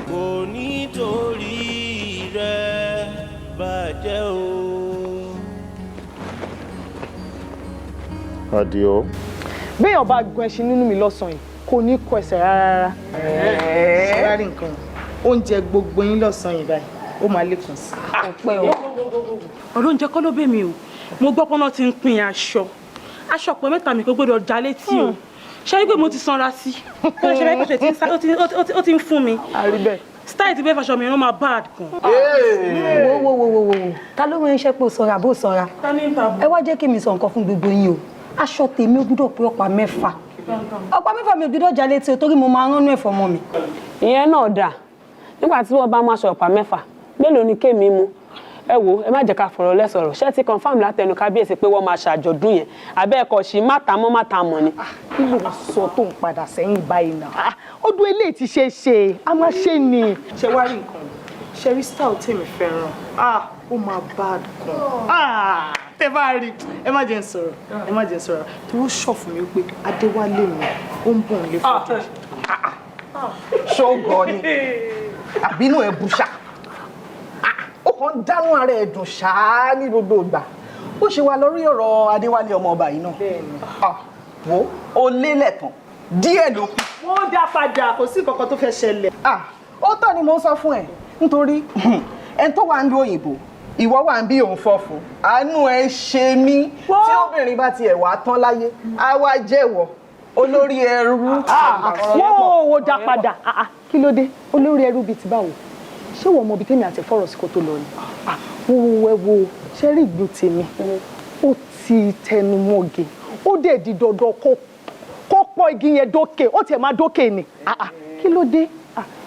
kò nítorí rẹ̀ bàjẹ́ o. Adio. béèyàn bá gun ẹṣin nínú mi lọ́sàn-án yìí kò ní kọ ẹsẹ̀ rárá. ṣẹ́wárí nǹkan oúnjẹ gbogbo yín lọ́sàn-án yìí báyìí ó máa lékun sí i. ọpẹ́ o. ọ̀rọ̀ oúnjẹ kọ́ ló bẹ̀ mí o mo gbọ́ pọ́nà ti ń pín aṣọ pọ̀ mẹ́ta mi kò gbọ́dọ̀ já létí o ṣé wípé mo ti sanra sí i ó lè ṣe bẹ́ẹ̀ pé ó ti ń fún mi. style ti bẹ́ẹ̀ fàṣọ mi rán máa bad kan. wo ta ló rán iṣẹ́ pé o sanra bó sanra ẹ wá jẹ́ kí mi sọ nǹkan fún gbogbo yín o aṣọ tèmi ó gbọ́dọ̀ pé ọ̀pá 6 ọ̀pá 6 mi ò gbọ́dọ̀ jalè tí o torí mo máa ránú ẹ̀fọ́ mọ́ mi. ìyẹn náà dà nígbà tí wọ́n bá máa ṣe ọ̀pá 6 mélòó ni kémi mu ẹ wo ẹ má jẹ́ ká fọ̀rọ̀ lẹ́sọ̀rọ̀ ṣé ti confam látẹnu kábíyèsí pé wọ́n máa ṣàjọ̀dún yẹn abẹ́ ẹ̀kọ́ sí mátamọ́ ni. kí ló ń sọ tó ń padà sẹ́yìn báyìí náà ọdún eléyìí ti ṣe é ṣe a máa ṣe ni. ṣé wàá rí nǹkan ṣe rí style tèmi fẹ́ràn ó máa bad kan tẹ bá rí ẹ má jẹ́ n sọ̀rọ̀ tí wọ́n sọ fún mi pé Adéwálé mi ó ń bọ̀ nílé fọ́tò. ṣóògùn ni àbínú ẹ bùṣà ó kàn ń dánú ara ẹ̀ dùn ṣáá ní gbogbo ìgbà ó ṣe wá lórí ọ̀rọ̀ Adéwálé ọmọ ọba yìí náà wo ó lélẹ̀ tán díẹ̀ ló kù. wọ́n dá padà kò sí kankan tó fẹ́ ṣẹlẹ̀. ó tọ́ ni mo ń sọ fún ẹ nítorí ẹni tó wà ń lu òyìnbó ìwọ wà ń bí òun fọ́fun àánú ẹ ṣe mí tí obìnrin bá tiẹ̀ wá tán láyé á wá jẹ́wọ́ olórí ẹrú. wọ́n dá padà kí ló dé olórí ẹrú bíi ti báwo ṣé wọ́n mọ ibi tèmi àti fọ́rọ̀ sí kó tó lọ ni wo ṣé rí ìgbó tèmi ó ti tẹnu mọ́ge ó dẹ̀ di dandan kó pọ́ igi yẹn dókè ó tiẹ̀ máa dókè ni kí ló dé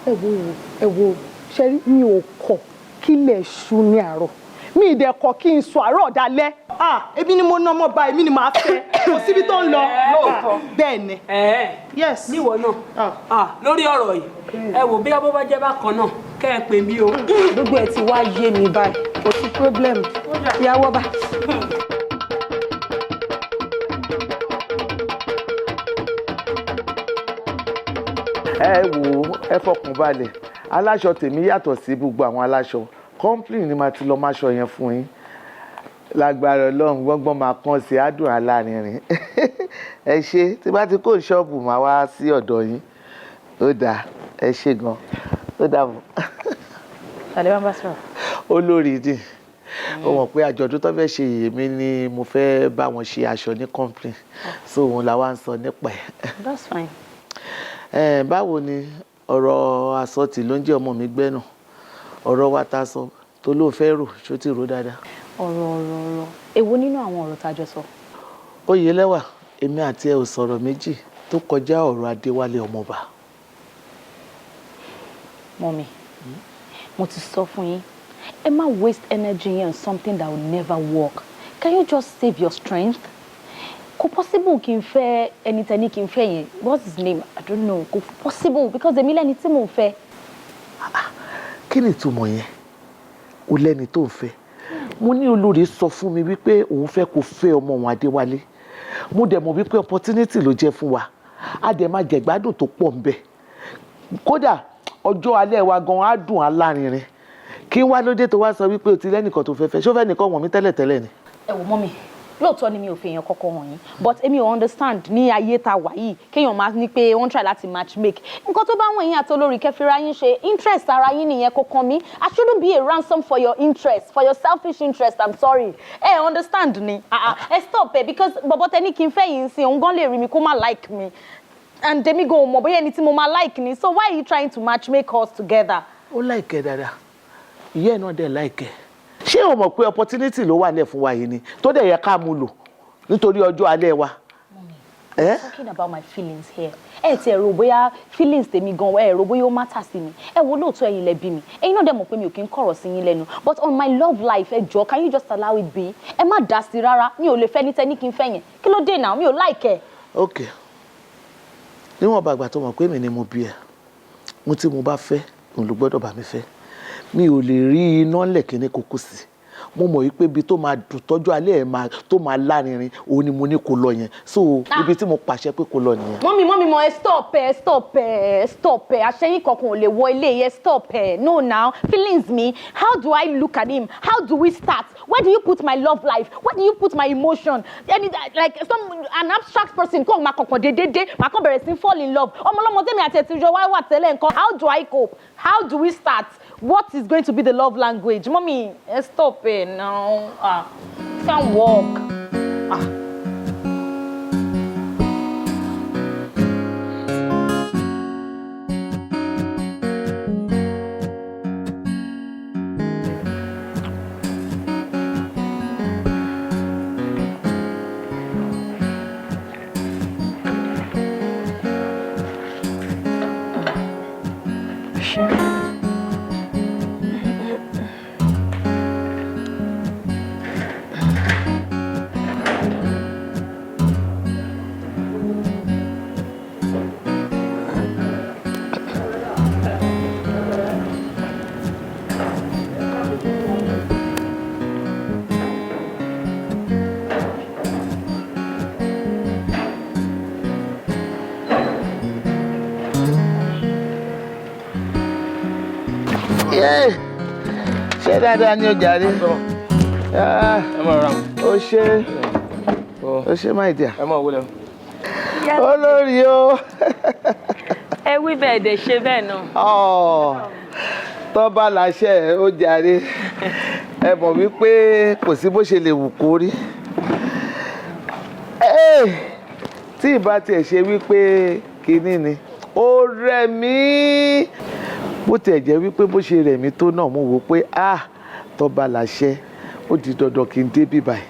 ẹ wo ṣé rí mi ò kọ̀ kílẹ̀ ṣú ní àárọ̀ mi ìdẹ̀ kọ̀ kí n sọ àárọ̀ dalẹ́ ebi ni mo ná ọmọ bá èmi ni màá fẹ́ kò síbi tó ń lọ lóòótọ́ bẹ́ẹ̀ ni. yes níwọ náà lórí ọ̀rọ̀ yìí ẹ wò bí abọ́ bá jẹ́ bákan náà kẹ́ ẹ pè mí o. gbogbo ẹ ti wá yé mi báyìí kò sí problem ìyàwó bá. ẹ wò ó ẹ fọkàn balẹ̀ aláṣọ tèmi yàtọ̀ sí gbogbo àwọn aláṣọ complain ni màá ti lọ máṣọ yẹn fún yín lágbára Ọlọ́run gbọ́ngbọ́n máa kàn sí àdùn alárinrin ẹ ṣe tí bá ti kó ṣọ́ọ̀bù máa wá sí ọ̀dọ̀ yín ó dáa ẹ ṣe gan ó dàbọ̀. tàlẹ́ bá ń bá sọ̀rọ̀. olórí dì ó mọ̀ pé àjọ̀dún tó fẹ́ ṣe èmi ni mo fẹ́ bá wọn ṣe aṣọ ní complain so òun la wá ń sọ nípa ẹ̀. that's fine. báwo ni ọ̀rọ̀ àsọtì ló ń jẹ́ ọmọ mi gbẹ́nà ọ̀rọ̀ wa ta sọ tó ló fẹ́ rò ṣó ti rò dáadáa. ọ̀rọ̀ èwo nínú àwọn ọ̀rọ̀ tá a jọ sọ. Oyèlẹ́wà èmi àti ẹ ò sọ̀rọ̀ méjì tó kọjá ọ̀rọ̀ Adéwálé ọmọọba. Mọ́mí mo ti sọ fún yín ẹ má waste energy on something that will never work. Can you just save your strength? Kò possible kí n fẹ́ ẹni tẹ́ni kí n fẹ́ yẹn. What's his name? I don't know. Kò possible because èmi lẹ́ni tí mò ń fẹ́. Kí ni ìtumọ̀ yẹn? O lẹ́ni tó ń fẹ́. Mo ní olórí sọ fún mi wípé òun fẹ́ kó fẹ́ ọmọ òun Adéwálé. Mo dẹ̀ mọ̀ wípé opportunity ló jẹ́ fún wa. A dẹ̀ máa jẹ ìgbádùn tó pọ̀ ńbẹ̀. Kódà ọjọ́ alẹ́ wa gan á dùn alárinrin. Kí wá lóde tó wá sọ wípé o ti lẹ́nìkan tó fẹ́ fẹ́ ṣó fẹ́ nìkan wọ̀n mí tẹ́lẹ̀tẹ́lẹ̀ ni. Ẹ wò mọ́mí lóòótọ́ ni mi ò fi èèyàn kọ́kọ́ wọ̀nyí but èmi ò understand ní ayé ta wà yìí kéèyàn máa ní pé wọ́n try láti match make nǹkan tó bá wọ̀n yín àti olórí kẹfìrà yín ṣe interest ara yín nìyẹn kò kàn mí I shouldn't be a ransom for your interest for your selfish interest I'm sorry understand ni stop because bọ̀bọ̀ tẹ́ni kí n fẹ́ yìí sí òun gan lè rí mi kó má like me and demi go mọ̀ bóyá ẹni tí mo máa like ni so why are you trying to match make us together. Ó like ẹ dáadáa ìyá ẹ̀ náà dẹ̀ like ẹ. Ṣé o mọ̀ pé opportunity ló wà lẹ̀ fún wa yìí ni tó dẹ̀ yẹ ká mú lò nítorí ọjọ́ alẹ́ wa. Talking about my feelings here ẹ ti ẹ̀rọ bóyá feelings tèmi gan ẹ̀rọ bóyá ó matter sí mi ẹ wo lóòótọ́ ẹ̀yin lẹ bí mi ẹ̀yin náà dẹ̀ mọ̀ pé mi ò kí ń kọ̀rọ̀ sí yín lẹ́nu but on my love life ẹ jọ̀ọ́ can you just allow it be ẹ má dá sí rárá mi ò lè fẹ́ ní tẹ́ni kí n fẹ́ yẹn kí ló dé náà mi ò like ẹ. Ok níwọ̀n bàgbà tó mọ̀ pé mi ni mo bí ẹ mo tí mo bá fẹ́ òun ló gbọ́dọ̀ bá mi fẹ́ mi ò lè rí iná lẹ̀kíní kókó sí mo mọ̀ wípé ibi tó máa dùn tọ́jú alẹ́ ẹ̀ tó máa lárinrin òun ni mo ní kó lọ yẹn so ibi tí mo pàṣẹ pé kó lọ nìyẹn. mọ́mí mọ́ ẹ stop ẹ àṣẹyìn kankan ò lè wọ ilé yẹn stop ẹ no now feelings me how do I look at him how do we start where do you put my love life where do you put my emotion like an abstract person kó máa kọ̀kan dédédé máa kàn bẹ̀rẹ̀ sí fall in love ọmọlọ́mọ tẹ́mi àti ẹ̀tìjọ́ wá tẹ́lẹ̀ nǹkan how do I cope how do we start what is going to be the love language mommy stop it now can't walk ṣé dáadáa ni o jàre. O ṣe my dear. Olórí o. Ẹ wí bẹ́ẹ̀ dẹ̀ ṣe bẹ́ẹ̀ náà. Tó bá láṣẹ ó jàre. Ẹ mọ̀ wípé kò sí bó ṣe lè wù kó rí. Tí ìbá tiẹ̀ ṣe wípé kinní ni ó rẹ̀ mí. Bó tiẹ̀ jẹ́ wípé bó ṣe rẹ̀ mí tó náà mo wò pé tó bá láṣẹ ó di dandan kí n dé bí báyìí.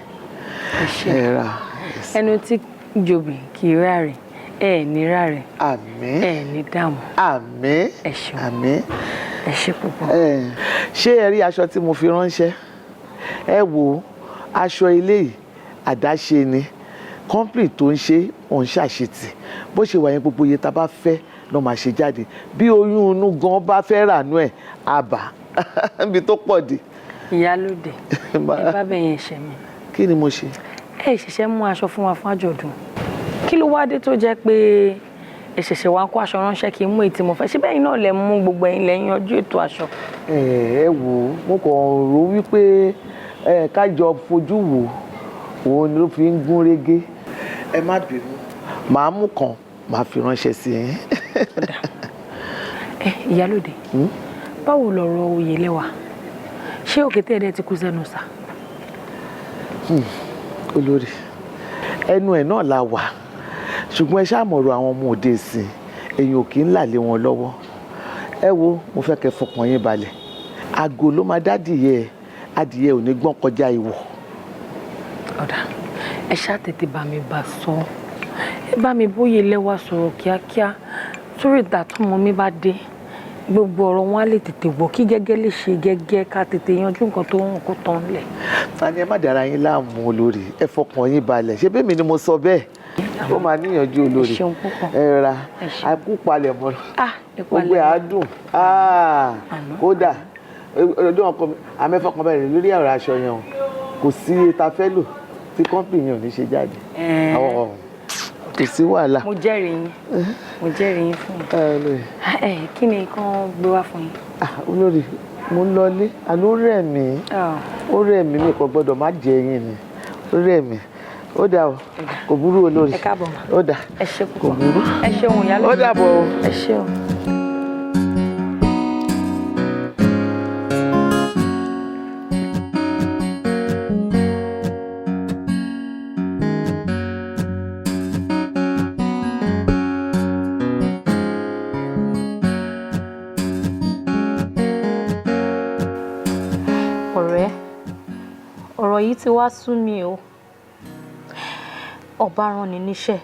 Ẹnu tí jòbì kì í ráre ẹ ní ráre. Àmín. Ẹ ní dààmú. Àmín. Ẹ ṣeun. Àmín. Ẹ ṣe púpọ̀. Ṣé ẹ rí aṣọ tí mo fi ránṣẹ́? Ẹ wo aṣọ ilé yìí àdáṣe ni company tó ń ṣe òun ṣàṣetì bó ṣe wà yẹn gbogbo iye tá a bá fẹ́ ló máa ṣe jáde bí oyún inú gan bá fẹ́ rànú ẹ̀ àbá níbi tó pọ̀ dé. Ìyálóde ẹ bá bẹ̀yẹn ṣẹ̀ mi. Kí ni mo ṣe? Ẹ ṣẹ̀ṣẹ̀ mú aṣọ fún wa fún àjọ̀dún kí ló wá dé tó jẹ́ pé ẹ ṣẹ̀ṣẹ̀ wá kó aṣọ ránṣẹ́ kí n mú èyí tí mo fẹ́ ṣé bẹ́ẹ̀ náà lẹ mú gbogbo ẹ̀yin lẹ́yìn ọjọ́ ètò aṣọ. Ẹ wò mo kàn rò wípé kájọ fojú wò òun ló fi ń gún régé. Ẹ má bínú màá mú kan màá fi ránṣẹ́ sí yín. Ìyálóde báwo lọ̀rọ̀ oyè lẹ́wà ṣé òkété ẹ̀dẹ̀ ti kú sẹ́nu sá. Olórí ẹnu ẹ̀ náà la wà ṣùgbọ́n ẹ ṣàmọ̀rọ̀ àwọn ọmọ òde ìsìn èèyàn ò kì í là lé wọn lọ́wọ́. Ẹ wo mo fẹ́ kẹ́ fọkàn yín balẹ̀ àgò ló máa dádìyẹ adìyẹ ò ní gbọ́n kọjá ìwọ̀. Ọ̀dà ẹ ṣáà tètè bá mi bá sọ ẹ bá mi bóyè lẹ́wà sọ̀rọ̀ kíákíá sórí ìgbà tọ́mọ mi bá dé gbogbo ọ̀rọ̀ wọn á lè tètè wọ̀ kí gẹ́gẹ́ lè ṣe gẹ́gẹ́ ká tètè yanjú nǹkan tó ń kó tán lẹ̀. Tani ẹ má dára yín láàmú olórí ẹ fọkàn yín balẹ̀ ṣé bẹ́ẹ̀ mi ni mo sọ bẹ́ẹ̀ ó máa níyànjú olórí ẹ ra àkú palẹ̀ mọ́ gbogbo ẹ̀ á dùn kódà ọdún ọkọ mi àmẹ́fọ́kàn bẹ̀rẹ̀ lórí ọ̀rọ̀ aṣọ yẹn o kò sí ta fẹ́ lò tí kọ́ńpì yẹn ò ní ṣe jáde àwọn kò sí wàhálà. Mo jẹ́rìí yín fún yín. Kí ni kán gbé wá fún yín? Olórí mo ń lọlé àná ó rẹ̀ mí mi kò gbọ́dọ̀ má jẹ ẹyin ni ó rẹ̀ mí ó dà o kò burú olórí ẹ káàbọ̀ ó dà ẹ ṣe kò burú ẹ ṣeun ìyálóde ó dàbọ̀ o. ẹ ṣeun. Ọ̀rọ̀ yìí ti wá sú mi o. Ọba rán ni níṣẹ́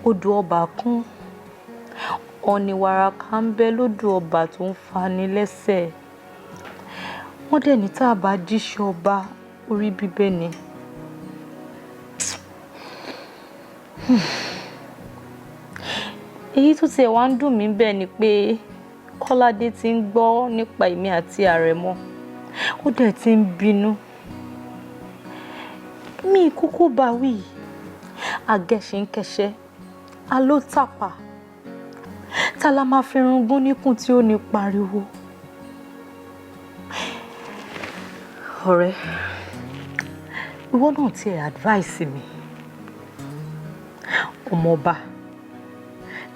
odò ọba kún ọ̀nì wàràkà ń bẹ lódò ọba tó ń fani lẹ́sẹ̀. Wọ́n dẹ̀ ní tá a bá jíṣẹ́ ọba orí bíbẹ́ ni. Èyí tó tiẹ̀ wá ń dùn mí bẹ́ẹ̀ ni pé Kọ́ládé ti ń gbọ́ nípa èmi àti Àrẹ̀mọ ó dẹ̀ ti ń bínú. Mi kúkú bá wí agẹṣinkẹṣẹ alótàpá ta la máa fi rungún níkùn tí ó ní pariwo. Ọ̀rẹ́ ìwọ náà tiẹ̀ advice mi ọmọọba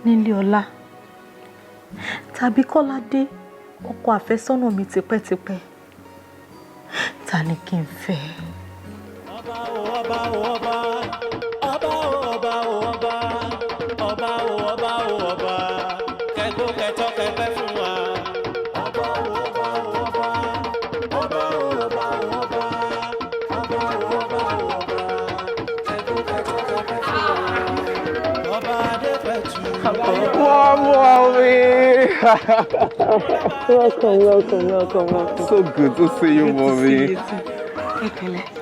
nílé ọlá tàbí Kọ́ládé ọkọ àfẹ́sọ́nà mi tipẹ́tipẹ́ ta ni kí n fẹ́? Welcome. So good to see you, mommy.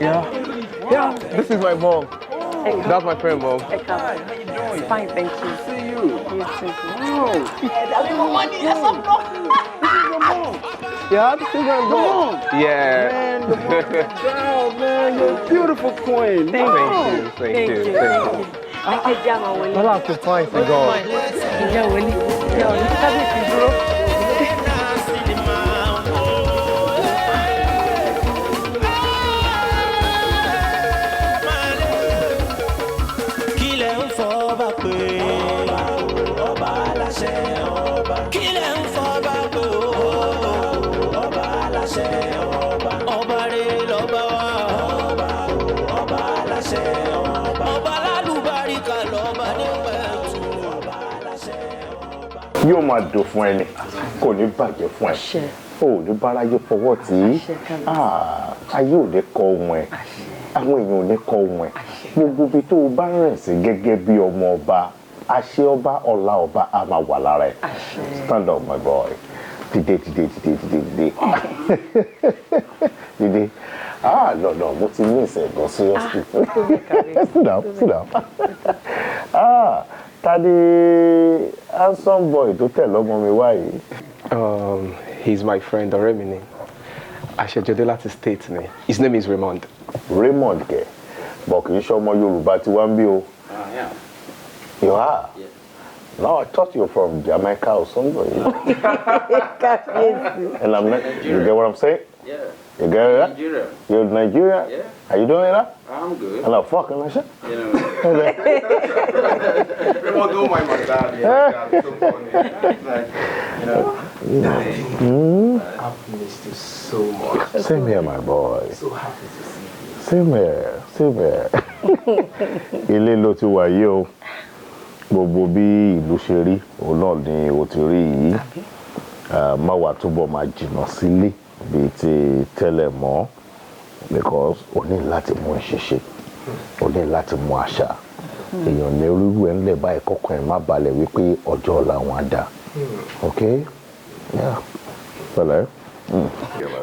Yeah, this is my mom. That's my friend, mom. It's fine, thank you. See you. You too. Yeah, this is my mom. Yeah. Girl, man, you're a beautiful queen. Thank you. Thank you. I like to find the God. yóò máa dùn fún ẹni kò ní bàjẹ́ fún ẹ o ò ní báráyé fọwọ́ tí ayé ò ní kọ ohun ẹ àwọn èèyàn ò ní kọ ohun ẹ gbogbo ibi tó o bá rìn sí gẹ́gẹ́ bí ọmọ ọba àṣẹ ọba ọlá ọba á máa wà lára ẹ stand up my boy dìde dìde no mo ti ní ìṣẹ̀gbọ́n seriously sit down ta ni handsome boy tó tẹ̀lé ọmọ mi wá yìí. He's my friend ọ̀rẹ́ mi ni àṣejọdé láti state ni his name is Raymond. Raymond kẹ bọ̀ kì í ṣe ọmọ Yorùbá tí wọ́n ń bí o. You are? Yeah. No, I thought you were from Jamaica or somewhere. And I'm not, you get what I'm saying? Yeah. You get it? Nigeria. You're in Nigeria? Yeah. Are you doing that? I'm good. And I'm fucking that shit? You know. People don't mind my dad. Yeah, my dad, so funny. Like, you know. I've missed you so much. Same here, my boy. So happy to see you. Same here. Ilé ló ti wà yìí o. Gbogbo bí ìlú ṣe rí, òun náà ni o ti rí yìí. Má wá túbọ̀ máa jìnnà sílé bíi ti tẹ́lẹ̀ mọ́ because o ní láti mú ìṣẹ̀ṣe, o ní láti mú àṣà. Èèyàn ní orúkọ ẹ̀ ń lẹ̀ báyìí kọ́kàn ẹ̀ má balẹ̀ wípé ọjọ́ ọ̀la wọn á dà. Okay? Yeah. Pẹ̀lẹ́.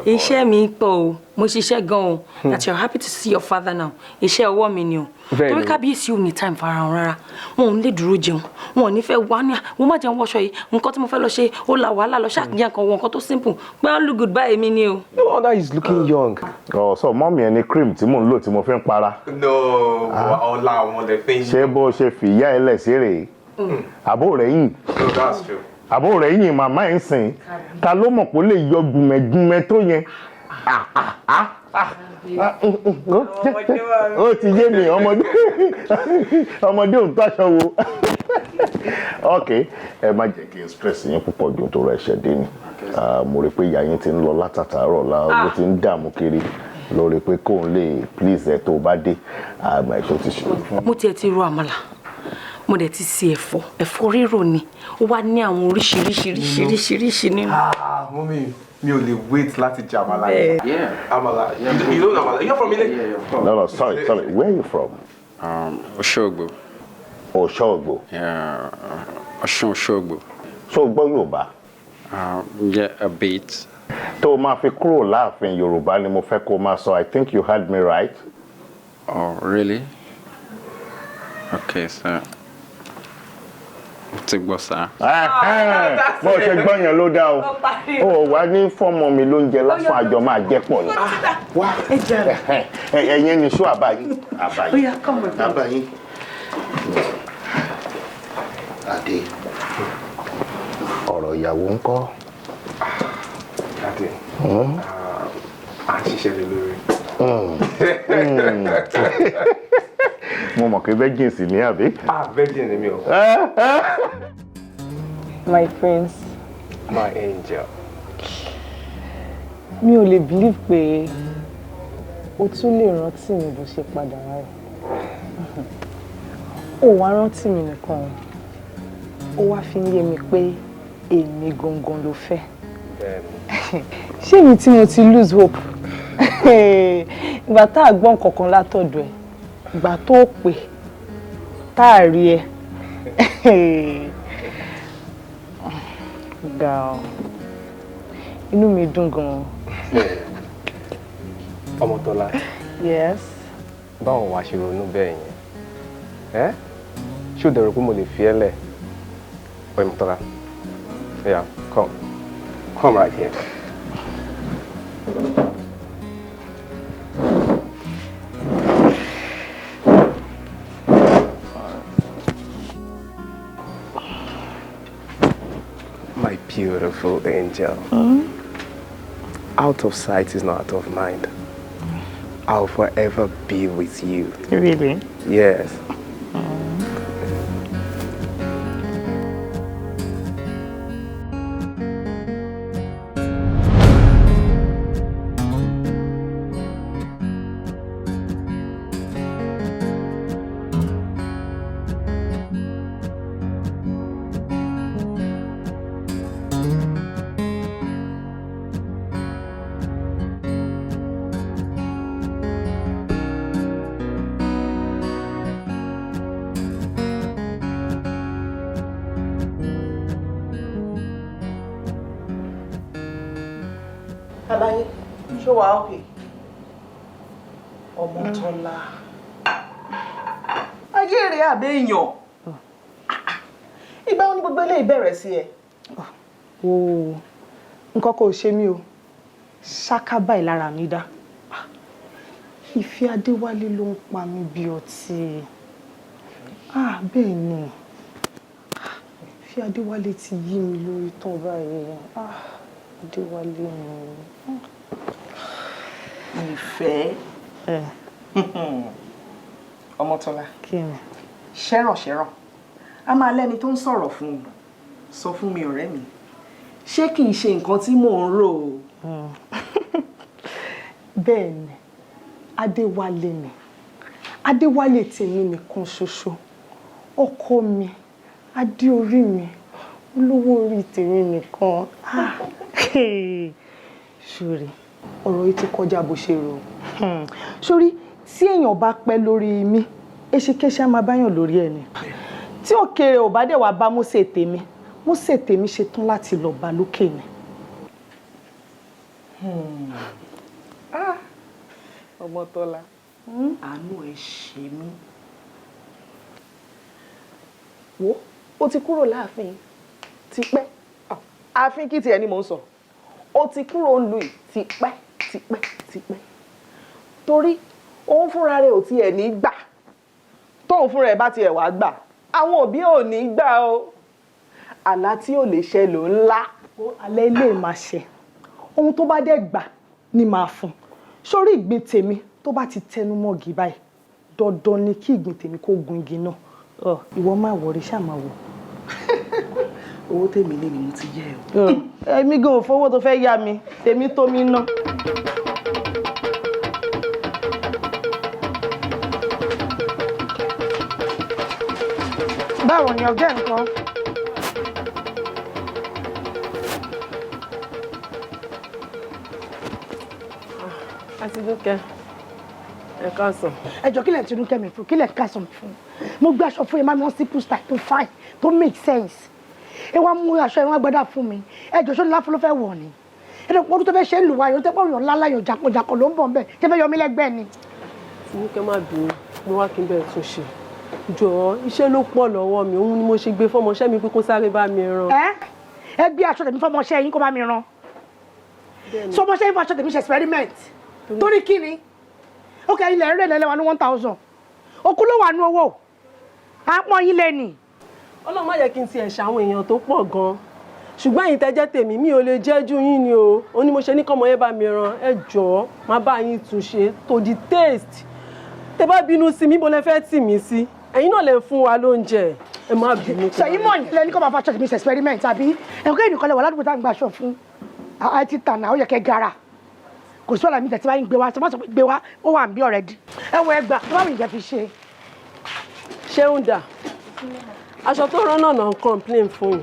Iṣẹ́ mi pọ̀ o, mo ṣiṣẹ́ gan-an o, that you're happy to see your father now. Iṣẹ́ ọwọ́ mi ni o. Torí kábíyèsí ò ní time fara hàn rárá. Wọn ò ní lè dúró jẹun. Wọn ò ní fẹ́ wá ní wọ́n má jẹun wọṣọ yìí. Nǹkan tí mo fẹ́ lọ ṣe ó la wàhálà lọ ṣàkíyàn kan wọ nǹkan tó simple. Pé wọ́n look good báyìí mi ni o. No wonder he's looking young. Oh, so mọ́mí ẹni cream tí mò ń lò tí mo fi ń para. No, ọlá àwọn ọdẹ fẹ́ yín. Ṣé bó ṣe fìyà ẹ lẹ̀ sí rèé? Àbó rẹ̀ yìí. No, that's true. Àbó rẹ̀ yìí màmá ẹ̀ ń sìn. Ta ló mọ̀ pé ó lè yọ gùnmẹ̀gùnmẹ̀ tó yẹn? Ó ti yé mi ọmọdé ò ń tọ́ṣọ wo. Ok, ẹ má jẹ́ kí n stress yín púpọ̀ ju tó rẹ̀ ṣẹ̀ dé ni. Mo rí pé ìyá yín ti ń lọ látàtàárọ̀ ló ti ń dààmú kiri lórí pé kóun lè please ẹ tó bá dé àgbà ìṣó ti ṣe. Mo tiẹ̀ ti ro àmàlà. Mo dẹ̀ ti ṣe ẹ̀fọ́ rírò ni. Ó wá ní àwọn oríṣiríṣi nínú. Mummy, mi ò lè wait láti jẹ àmàlà yẹn. Yeah. Àmàlà. You don't know àmàlà. You're from Ile? Yeah, of course. No, sorry. Where are you from? Òṣogbo. Òṣogbo. Yeah, Òṣogbo. So gbọ́ Yorùbá? Yeah, a bit. Tó o máa fi kúrò láàfin Yorùbá ni mo fẹ́ kó o máa sọ. I think you heard me right. Oh, really? Okay, sir. Ti gbọ́ sá. Bó ṣe gbọ́ yẹn ló dá o. Ó wá ní fọ́ọ̀mù mi ló ń jẹ lásán àjọ máa jẹ́ pọ̀ ni. Wá ẹ̀yẹn ni ṣó àbáyé. Àbáyé. Adé. Ọ̀rọ̀ ìyàwó ń kọ́. Adé. À ń ṣiṣẹ́ lé lórí. Mo mọ̀ pé virgin sì ní àbí. Virgin ni mi o. My friends. My angel. Mi ò lè believe pé o tún lè rántí mi bó ṣe padà wá. Ó wá rántí mi nìkan. Ó wá fi ń yé mi pé èmi gangan ló fẹ́. Ṣé mi tí mo ti lose hope? Ìgbà tá a gbọ́ nǹkan kan látọ̀dọ̀ ẹ̀. Ìgbà tó pè tá a rí ẹ. Ga ọ. Inú mi dùn gan-an. Ọmọtọ́lá. Yes. Báwo wàá ṣe ronú bẹ́ẹ̀ yẹn? Ṣé o dẹ̀rọ pé mo lè fi ẹ́ lẹ̀? Ọmọtọ́lá. Yeah, come. Come right here. My beautiful angel. Out of sight is not out of mind. I'll forever be with you. Really? Yes. Àlàyé, ṣó wà ókè? Ọmọtọ́lá. Ayé rẹ̀ àbẹ́ èèyàn. Ìgbà wo ni gbogbo eléyìí bẹ̀rẹ̀ sí ẹ? Wo nǹkan kò ṣe mí o. Ṣáká báyìí lára mi dá. Ìfẹ́ Adéwálé ló ń pa mí bí ọtí. Bẹ́ẹ̀ ni. Ìfẹ́ Adéwálé ti yí mi lórí tán báyìí. Adéwálé mi. Ìfẹ́. Ọmọtọ́lá. Kí ni? Ṣẹ́ràn. A máa lẹ́ni tó ń sọ̀rọ̀ fún un. Sọ fún mi ọ̀rẹ́ mi. Ṣé kìí ṣe nǹkan tí mò ń rò o? Bẹ́ẹ̀ ni. Adéwálé ni. Adéwálé tèmi nìkan ṣoṣo. Ọkọ mi. Adé orí mi. Olówó orí tèmi nìkan. Ṣòrí, ọ̀rọ̀ yìí ti kọjá bó ṣe rò. Ṣòrí, tí èèyàn bá pẹ́ lórí mi, eṣekéṣe á máa báyàn lórí ẹ̀ ni. Tí òkèèrè ò bá dẹ̀ wá bá Mósè tèmi ṣetán láti lọ bá lókè ni. Ọmọtọ́lá, àánú ẹ ṣe mí. Wo, ó ti kúrò láàfin tipẹ́. Ààfin kí tiẹ̀ ni mò ń sọ. Ó ti kúrò ń lu ì tipẹ́. Torí òun fúnra rẹ̀ ò tiẹ̀ ní gbà. Tóun fúnra ẹ̀ bá tiẹ̀ wá gbà, àwọn òbí ò ní gbà o. Àlá tí ò lè ṣẹ ló ńlá. Alẹ́ ilé máa ṣe. Ohun tó bá dẹ̀ gbà ni màá fún. Sórí ìgbín tèmi tó bá ti tẹnu mọ́gi báyìí, dandan ni kí ìgbín tèmi kó gun igi náà. Ìwọ máa wọrí, ṣáà máa wò. Owó tèmi lé ni mo ti yẹ o. Èmi gan ò fowó tó fẹ́ yá mi, tèmi tó mi ná. Báwo ni ọ̀gá nǹkan? Àti Dúkẹ́, ẹ káàsán. Ẹjọ́ kílẹ̀ tí Dúkẹ́ mi fún, kílẹ̀ káàsán mi fún. Mo gbé aṣọ fún ẹ máa mọ́ simple style tó fine, tó make sense. Ẹ wá mú aṣọ ẹ wá gbádà fún mi. Ẹjọ́ ṣó ní láfún ló fẹ́ wọ̀ ni. Ẹ dẹ̀ pọ́dún tó fẹ́ ṣe ń lù wá, yóò tẹ́ pọ́ yàn lálá yàn jàkọ̀jàkọ̀ ló ń bọ̀ bẹ́ẹ̀. Ṣé fẹ́ yọ mí lẹ́gbẹ́ ni? Tí Dúkẹ́ má bínú, mo wá kí n bẹ̀rẹ̀ tún ṣe. Jọ̀ọ́, iṣẹ́ ló pọ̀ lọ́wọ́ mi, òun ni mo ṣe gbé fọ́mọṣẹ́ mi pé kó sáré bá mi rán. Ẹ gbé aṣọ tèmi fọ́mọṣẹ́ yín kó bá mi rán. Sọmọṣẹ́ yín fún aṣọ tèmi ṣe experiment. Torí kí ni? Ó kẹ́ ilẹ̀ rẹ̀ lẹ́lẹ́wà ní 1000. Òkú ló wà ní owó. À ń pọ́n yín lẹ́nì. Ọlọ́run má jẹ́ kí n ti ẹ̀ṣẹ̀ àwọn èèyàn tó pọ̀ gan-an. Ṣùgbọ́n ẹ̀yin tẹ́jẹ́ tèmi, mi ò lè jẹ́jú yín ni o. Ó ní mo ṣe ní kọ́mọ yẹn bá mi rán. Ẹ jọ̀ọ́, má bá yín tún ṣe to the taste. Tẹ́ bá bínú sí mi, bó lẹ fẹ́ tì mí sí. Ẹ̀yin náà lè fún wa lóúnjẹ. Ẹ má bínú. Ṣèyí mọ̀ ní lẹ́ni kọ́ máa fa aṣọ tèmi ṣe experiment àbí ẹ̀kọ́ ìnìkan lẹ̀ wà ládùúgbò tá à ń gbà aṣọ fún. Àti tànà ó yẹ kẹ́ gara. Kò sí ọ̀la mi tẹ̀sí báyìí gbé wa, sọ pé gbé wa, ó wà ń bí already. Ẹ wọ ẹgbà, tó bá mi jẹ́ fi ṣe. Ṣé ń dà? Aṣọ tó rán náà ń complain fún yín.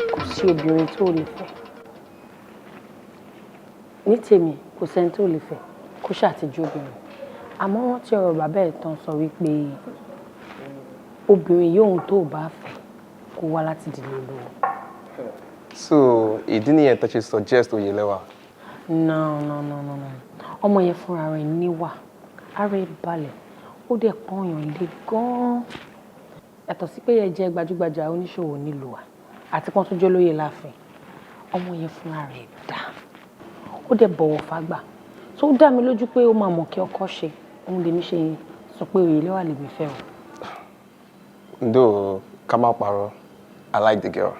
Kò sí obìnrin tó lè fẹ́. Ní tèmi, kò sẹ́ni tó lè fẹ́ kó ṣàtijú obìnrin. Àmọ́ wọ́n ti ọ̀rọ̀ bàbá ẹ̀ tán sọ wípé obìnrin yóò tó bá fẹ́ kó wá láti dìlé lówó. So ìdí nìyẹn tó ṣe suggest Oyèlẹ́wà. No. Ọmọ yẹn fúnra rẹ̀ níwà, ara ẹ̀ balẹ̀, ó dẹ̀ pọ́nyàn lé gan-an. Yàtọ̀ sí pé yẹn jẹ́ gbajúgbajà oníṣòwò nílùú wa àti pọ́n tó jólóyè láàfin. Ọmọ yẹn fúnra rẹ̀ dá, ó dẹ̀ bọ̀wọ̀ fágbà. So ó dá mi lójú pé ó máa mọ̀ kí ọkọ ṣe. Òun lèmi ṣe sọ pé Oyèlẹ́wà lèmi fẹ́ o. Though ká má parọ́, I like the girl.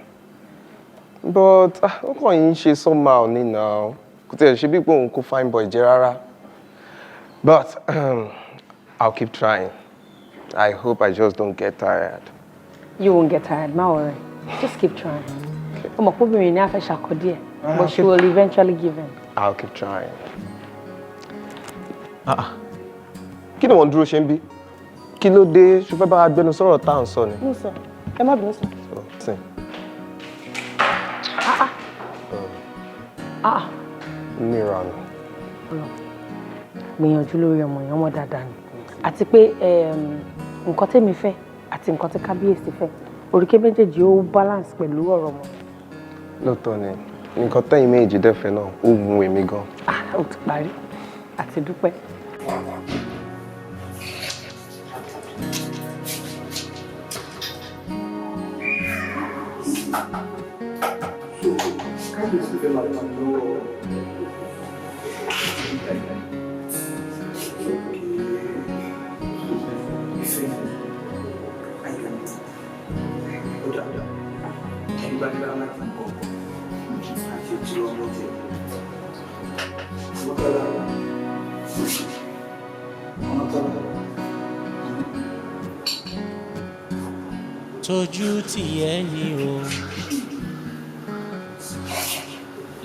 But ó kàn yín ṣe somehow ní now. Kò tẹ̀ ṣe bí pé òun kò fine boy jẹ́ rárá. But I'll keep trying. I hope I just don't get tired. You won't get tired, má worry. Just keep trying. Ọmọ kóbìnrin ní afẹ́ ṣàkọdí ẹ̀, but she will eventually give in. I'll keep trying. Kí ni wọ́n dúró ṣe ń bí? Kí ló dé? Ṣo fẹ́ bá wa gbẹnu sọ̀rọ̀ tá à ń sọ ni? Mo sọ, ẹ má bínú sọ. Sìn. Ní ìranù. Gbìyànjú lórí ọmọ yẹn, ọmọ dáadáa ni. Àti pé nǹkan tẹ́mi fẹ́ àti nǹkan tí kábíyèsí fẹ́, òrùké méjèèjì ó balance pẹ̀lú ọ̀rọ̀ wọn. Lóòótọ́ ni nǹkan tẹ́yìn méjì dẹ́fẹ̀ náà ó wù èmi gan. Ó ti parí àti dúpẹ́. tójú tìyẹ́ ni o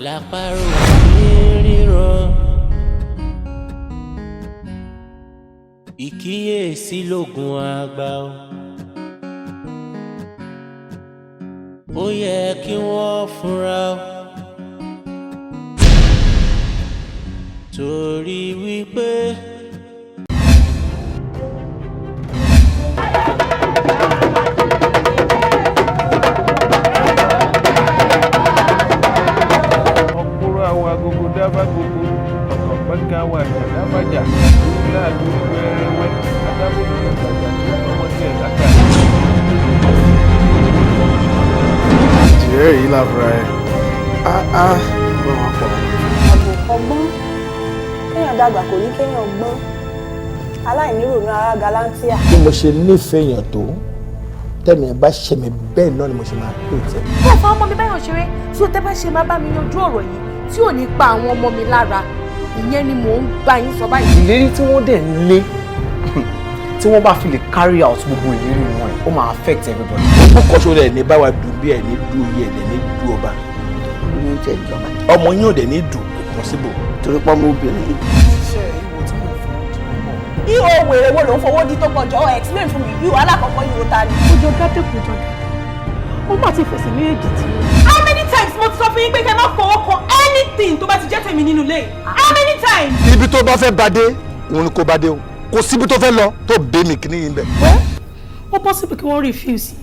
lápárò ríran ìkíyèsí lógun àgbà ó yẹ kí wọ́n fúnra torí wípé. Dábàá gbogbo ọkàn pẹ́ká wà ní àdábàjá láàlú wẹ́rẹ́wẹ́ adábòbí ọ̀gbàjà ọmọ tí ẹ̀ lákà. Ìjìrẹ́ yìí lábúra ẹ̀ gbọ́n wọn pọ̀. Ọgbọ́n kéèyàn dàgbà kò ní kéèyàn gbọ́n aláìnírònú ara galantia. Bí mo ṣe nífẹ̀ẹ́ èèyàn tó tẹ́mi ẹ̀ bá ṣe mi bẹ́ẹ̀ náà ni mo ṣe máa pè tẹ́. Bó fún ọmọ mi báyọ̀ ṣeré tí o tẹ́ bá ṣe máa bá mi yanjú ọ̀rọ̀ yìí tí ò ní pa àwọn ọmọ mi lára ìyẹn ni mò ń bá yín sọ báyìí. Ìlérí tí wọ́n dẹ̀ ń lé tí wọ́n bá fi lè carry out gbogbo ìlérí wọn ẹ̀ ó máa affect everybody. Ó kọ́ṣọ́ rẹ̀ ní báwa dùn bí ẹ̀ ní dùn yẹ̀ ẹ̀ ní dùn ọba. Ọmọ yín ò dẹ̀ ní dùn possible. Torí pọ́ mú obìnrin. Ihò wèrè wo ló ń fowó dí tó pọ̀ jọ explain fún mi ihò alákọ̀ọ́kọ́ ihò ta ni. Ojú ọgá tẹ̀kù jọjà ó má ti fẹsẹ̀ méjì tí. How many times mo ti sọ fún yín pé kẹ́ má fọwọ́ kan anything tó bá ti jẹ́ tèmi nínú ilé yìí? How many times? Ibi tó bá fẹ́ bá dé òun ni kò bá dé o kò síbi tó fẹ́ lọ tó bẹ́ mi kìíní yín bẹ̀. Ó possible kí wọ́n refuse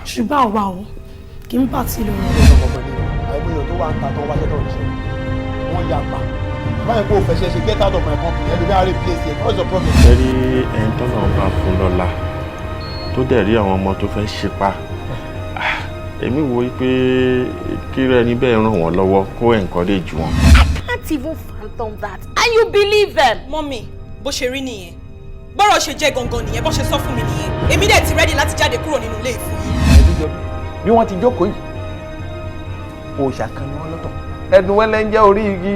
ṣùgbọ́n àwa o kì í bà tí lọ. Àwọn èèyàn tó wà ń ta tó wáṣẹ́ tó ń ṣe wọ́n yà pa báyìí kò fẹ́ ṣe get out of my company ẹni bí a rí place yẹn what's the problem. ẹ rí ẹni tó náà bá fún lọ́la tó dẹ̀ rí àwọn ọmọ tó fẹ́ ṣípa èmi wo pé kí rẹ níbẹ̀ ràn wọ́n lọ́wọ́ kó encourage wọn. I can't even fathom that and you believe them. Mọ́mì bó ṣe rí nìyẹn bọ́rọ̀ ṣe jẹ́ gangan nìyẹn bó ṣe sọ fún mi nìyẹn èmi dẹ̀ ti ready láti jáde kúrò nínú ilé ìfún yìí. Bí wọ́n ti jókòó yìí òòṣà kan ni wọ́n lọ́tọ̀. Ẹ̀dùn wẹ́lẹ́ ń jẹ́ orí igi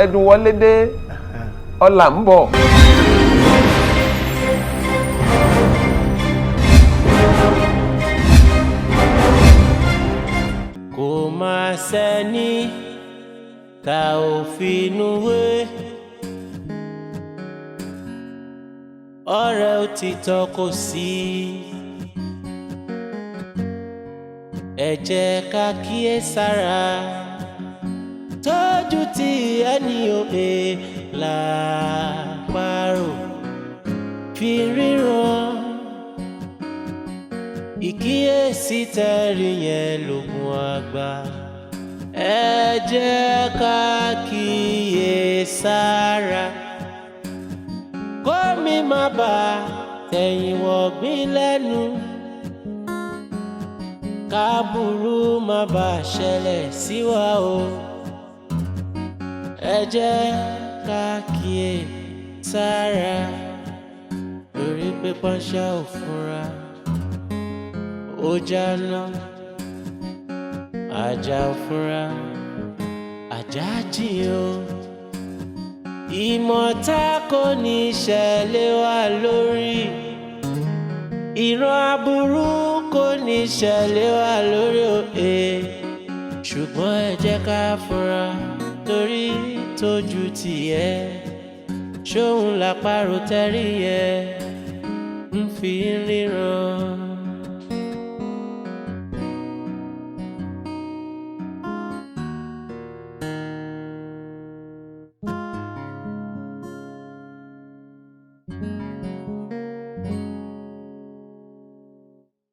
ẹ̀dùn wọlé dé ọlà ń bọ̀. Kò máa sẹ́ni tá ò finú wé ọ̀rẹ́ òtítọ́ kò sí ẹ jẹ́ ká kíyèsára tójú tí ẹni òye làpárò fi ríran ìkíyèsí tẹ̀rí yẹn lógun àgbà ẹ jẹ́ ká kíyèsára kó mi má bà tẹ̀yìn wọ̀gbìn lẹ́nu kábùrú má bà ṣẹlẹ̀ sí wa o ẹ jẹ́ ká kíyèsára lórí pé pọ́nṣá ò fúnra ó jáná ajá ò fúnra ajá jìn o ìmọ̀ta kò ní ṣẹlẹ̀ wá lórí ìran aburú kò ní ṣẹlẹ̀ wá lórí òye ṣùgbọ́n ẹ jẹ́ ká fúnra torí tójú tìyẹ́ ṣóun làpárò tẹ́rí yẹ ń fi ríran.